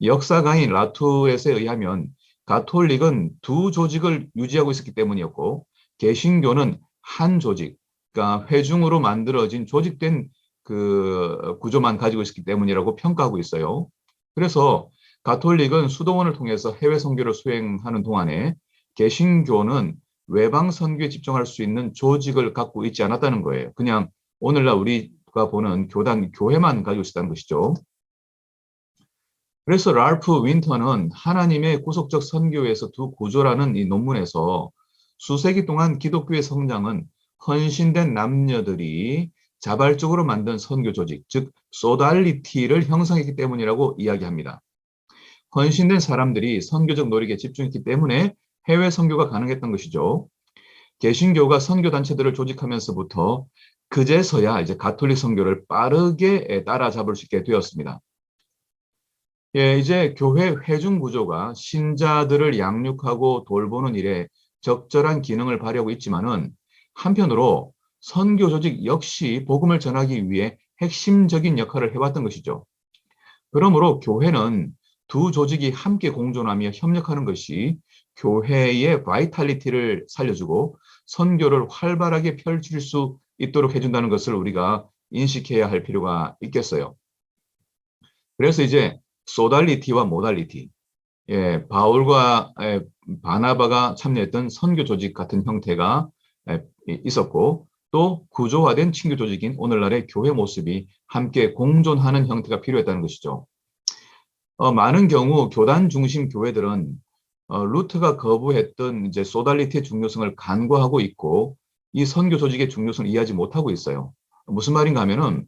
역사가인 라투에스에 의하면 가톨릭은 두 조직을 유지하고 있었기 때문이었고 개신교는 한 조직, 그러니까 회중으로 만들어진 조직된 그 구조만 가지고 있었기 때문이라고 평가하고 있어요. 그래서 가톨릭은 수도원을 통해서 해외 선교를 수행하는 동안에 개신교는 외방 선교에 집중할 수 있는 조직을 갖고 있지 않았다는 거예요. 그냥 오늘날 우리가 보는 교단, 교회만 가지고 있었다는 것이죠. 그래서 랄프 윈터는 하나님의 구속적 선교에서 두 구조라는 이 논문에서 수세기 동안 기독교의 성장은 헌신된 남녀들이 자발적으로 만든 선교 조직, 즉 소달리티를 형성했기 때문이라고 이야기합니다. 헌신된 사람들이 선교적 노력에 집중했기 때문에 해외 선교가 가능했던 것이죠. 개신교가 선교 단체들을 조직하면서부터 그제서야 이제 가톨릭 선교를 빠르게 따라잡을 수 있게 되었습니다. 예, 이제 교회 회중 구조가 신자들을 양육하고 돌보는 일에 적절한 기능을 발휘하고 있지만은 한편으로 선교 조직 역시 복음을 전하기 위해 핵심적인 역할을 해왔던 것이죠. 그러므로 교회는 두 조직이 함께 공존하며 협력하는 것이 교회의 바이탈리티를 살려주고 선교를 활발하게 펼칠 수 있도록 해준다는 것을 우리가 인식해야 할 필요가 있겠어요. 그래서 이제 소달리티와 모달리티, 예, 바울과 바나바가 참여했던 선교 조직 같은 형태가 있었고 또 구조화된 친교 조직인 오늘날의 교회 모습이 함께 공존하는 형태가 필요했다는 것이죠. 많은 경우 교단 중심 교회들은 루트가 거부했던 이제 소달리티의 중요성을 간과하고 있고 이 선교 조직의 중요성을 이해하지 못하고 있어요. 무슨 말인가 하면은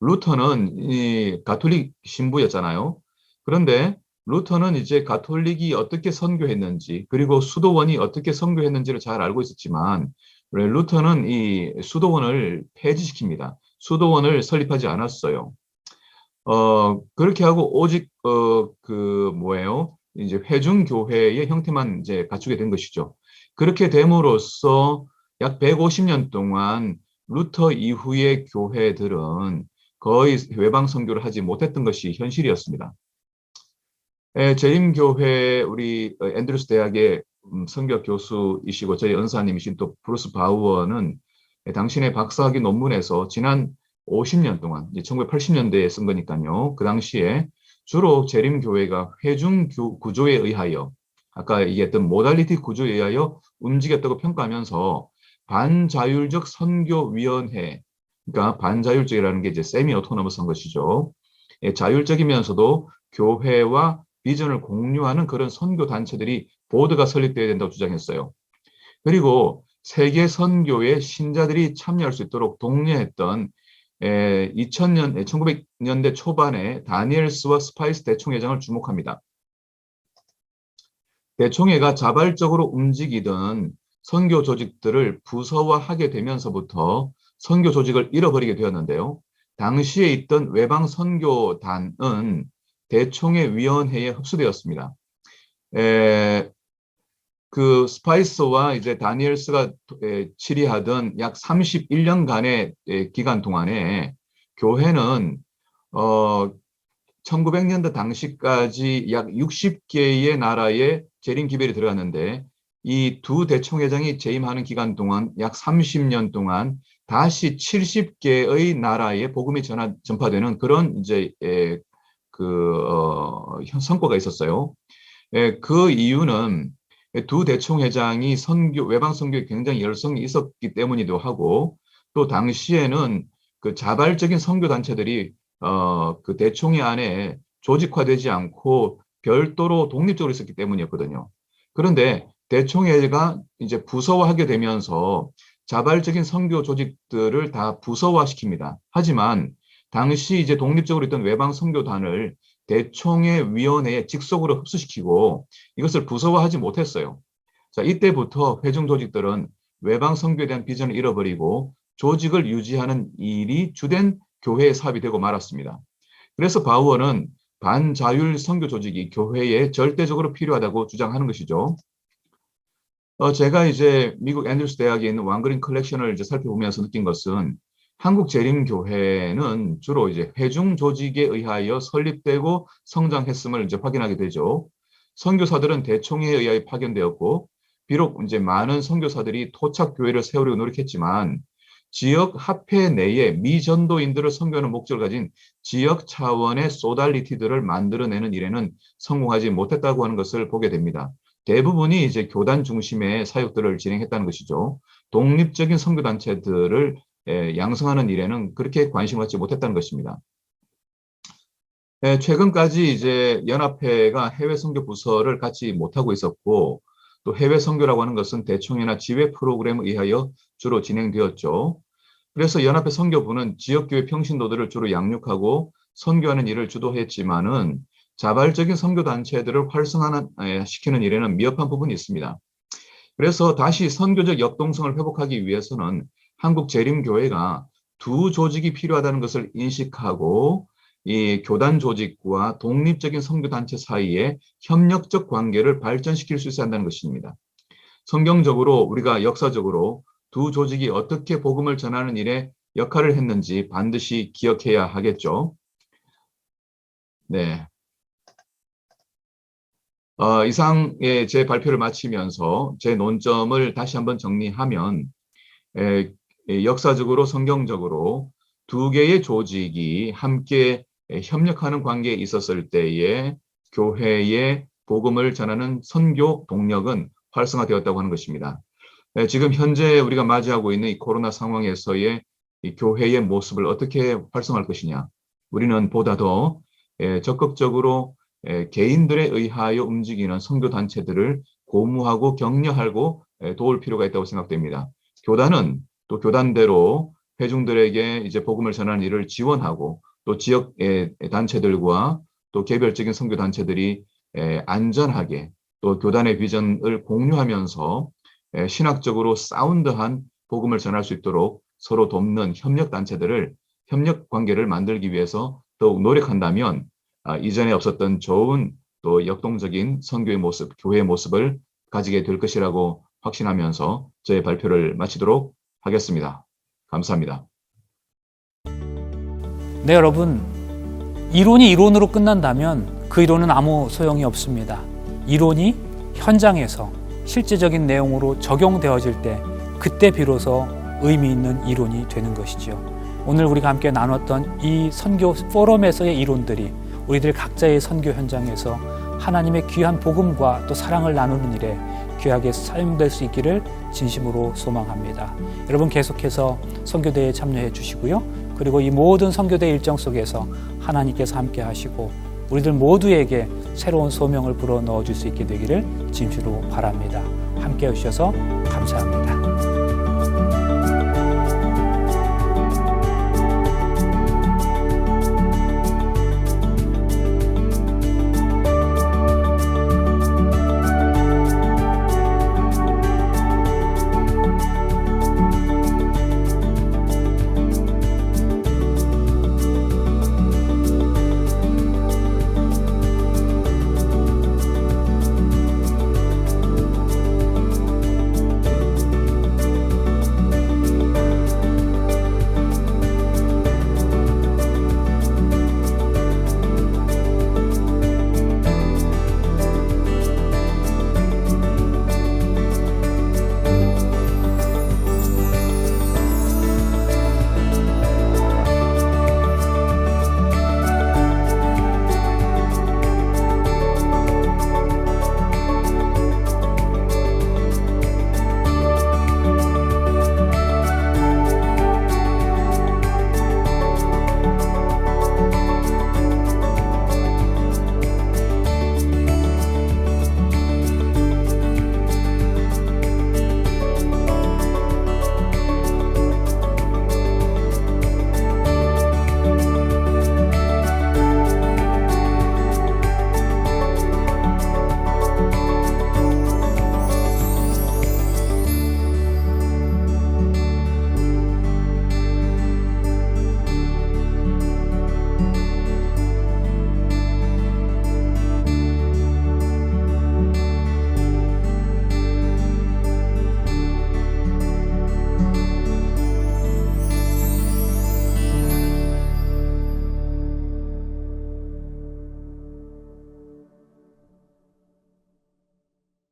루터는 이 가톨릭 신부였잖아요. 그런데 루터는 이제 가톨릭이 어떻게 선교했는지 그리고 수도원이 어떻게 선교했는지를 잘 알고 있었지만 루터는 이 수도원을 폐지시킵니다. 수도원을 설립하지 않았어요. 그렇게 하고 오직 이제 회중교회의 형태만 이제 갖추게 된 것이죠. 그렇게 됨으로써 약 150년 동안 루터 이후의 교회들은 거의 외방 선교를 하지 못했던 것이 현실이었습니다. 제임교회 우리 앤드루스 대학의 선교 교수이시고 저희 은사님이신 또 브루스 바우어는 당신의 박사학위 논문에서 지난 50년 동안, 이제 1980년대에 쓴 거니까요. 그 당시에 주로 재림교회가 회중 구조에 의하여, 아까 얘기했던 모달리티 구조에 의하여 움직였다고 평가하면서 반자율적 선교위원회, 그러니까 반자율적이라는 게 이제 세미 오토노머스한 것이죠. 자율적이면서도 교회와 비전을 공유하는 그런 선교 단체들이 보드가 설립되어야 된다고 주장했어요. 그리고 세계 선교에 신자들이 참여할 수 있도록 독려했던 1900년대 초반에 다니엘스와 스파이스 대총회장을 주목합니다. 대총회가 자발적으로 움직이던 선교 조직들을 부서화하게 되면서부터 선교 조직을 잃어버리게 되었는데요. 당시에 있던 외방 선교단은 대총회 위원회에 흡수되었습니다. 그 스파이스와 이제 다니엘스가 치리하던 약 31년간의 기간 동안에 교회는 1900년대 당시까지 약 60개의 나라에 재림 기별이 들어갔는데 이 두 대총회장이 재임하는 기간 동안 약 30년 동안 다시 70개의 나라에 복음이 전파되는 그런 이제 성과가 있었어요. 그 이유는 두 대총회장이 외방 선교에 굉장히 열성이 있었기 때문이기도 하고 또 당시에는 그 자발적인 선교 단체들이 그 대총회 안에 조직화되지 않고 별도로 독립적으로 있었기 때문이었거든요. 그런데 대총회가 이제 부서화하게 되면서 자발적인 선교 조직들을 다 부서화시킵니다. 하지만 당시 이제 독립적으로 있던 외방 선교단을 대총회 위원회에 직속으로 흡수시키고 이것을 부서화하지 못했어요. 자, 이때부터 회중 조직들은 외방 선교에 대한 비전을 잃어버리고 조직을 유지하는 일이 주된 교회의 사업이 되고 말았습니다. 그래서 바우어는 반자율 선교 조직이 교회에 절대적으로 필요하다고 주장하는 것이죠. 제가 이제 미국 앤드루스 대학에 있는 왕그린 컬렉션을 이제 살펴보면서 느낀 것은 한국재림교회는 주로 이제 회중 조직에 의하여 설립되고 성장했음을 이제 확인하게 되죠. 선교사들은 대총회에 의하여 파견되었고, 비록 이제 많은 선교사들이 토착 교회를 세우려고 노력했지만 지역 합회 내에 미전도인들을 선교하는 목적을 가진 지역 차원의 소달리티들을 만들어내는 일에는 성공하지 못했다고 하는 것을 보게 됩니다. 대부분이 이제 교단 중심의 사역들을 진행했다는 것이죠. 독립적인 선교단체들을 양성하는 일에는 그렇게 관심을 갖지 못했다는 것입니다. 최근까지 이제 연합회가 해외 선교 부서를 갖지 못하고 있었고, 또 해외 선교라고 하는 것은 대총회나 지회 프로그램에 의하여 주로 진행되었죠. 그래서 연합회 선교부는 지역교회 평신도들을 주로 양육하고 선교하는 일을 주도했지만은 자발적인 선교단체들을 활성화시키는 일에는 미흡한 부분이 있습니다. 그래서 다시 선교적 역동성을 회복하기 위해서는 한국재림교회가 두 조직이 필요하다는 것을 인식하고 이 교단 조직과 독립적인 선교단체 사이에 협력적 관계를 발전시킬 수 있어야 한다는 것입니다. 성경적으로 우리가 역사적으로 두 조직이 어떻게 복음을 전하는 일에 역할을 했는지 반드시 기억해야 하겠죠. 네. 이상의 제 발표를 마치면서 제 논점을 다시 한번 정리하면 역사적으로 성경적으로 두 개의 조직이 함께 협력하는 관계에 있었을 때에 교회의 복음을 전하는 선교 동력은 활성화되었다고 하는 것입니다. 지금 현재 우리가 맞이하고 있는 이 코로나 상황에서의 이 교회의 모습을 어떻게 활성화할 것이냐. 우리는 보다 더 적극적으로 개인들에 의하여 움직이는 선교단체들을 고무하고 격려하고 도울 필요가 있다고 생각됩니다. 교단은 또 교단대로 회중들에게 이제 복음을 전하는 일을 지원하고 또 지역 단체들과 또 개별적인 선교단체들이 안전하게 또 교단의 비전을 공유하면서 신학적으로 사운드한 복음을 전할 수 있도록 서로 돕는 협력 관계를 만들기 위해서 더욱 노력한다면 이전에 없었던 좋은 또 역동적인 선교의 모습, 교회의 모습을 가지게 될 것이라고 확신하면서 저의 발표를 마치도록 하겠습니다. 감사합니다. 네, 여러분. 이론이 이론으로 끝난다면 그 이론은 아무 소용이 없습니다. 이론이 현장에서 실제적인 내용으로 적용되어질 때 그때 비로소 의미 있는 이론이 되는 것이죠. 오늘 우리가 함께 나눴던 이 선교 포럼에서의 이론들이 우리들 각자의 선교 현장에서 하나님의 귀한 복음과 또 사랑을 나누는 일에 귀하게 사용될 수 있기를 진심으로 소망합니다. 여러분 계속해서 선교대에 참여해 주시고요. 그리고 이 모든 선교대 일정 속에서 하나님께서 함께 하시고 우리들 모두에게 새로운 소명을 불어 넣어 줄 수 있게 되기를 진심으로 바랍니다. 함께 해주셔서 감사합니다.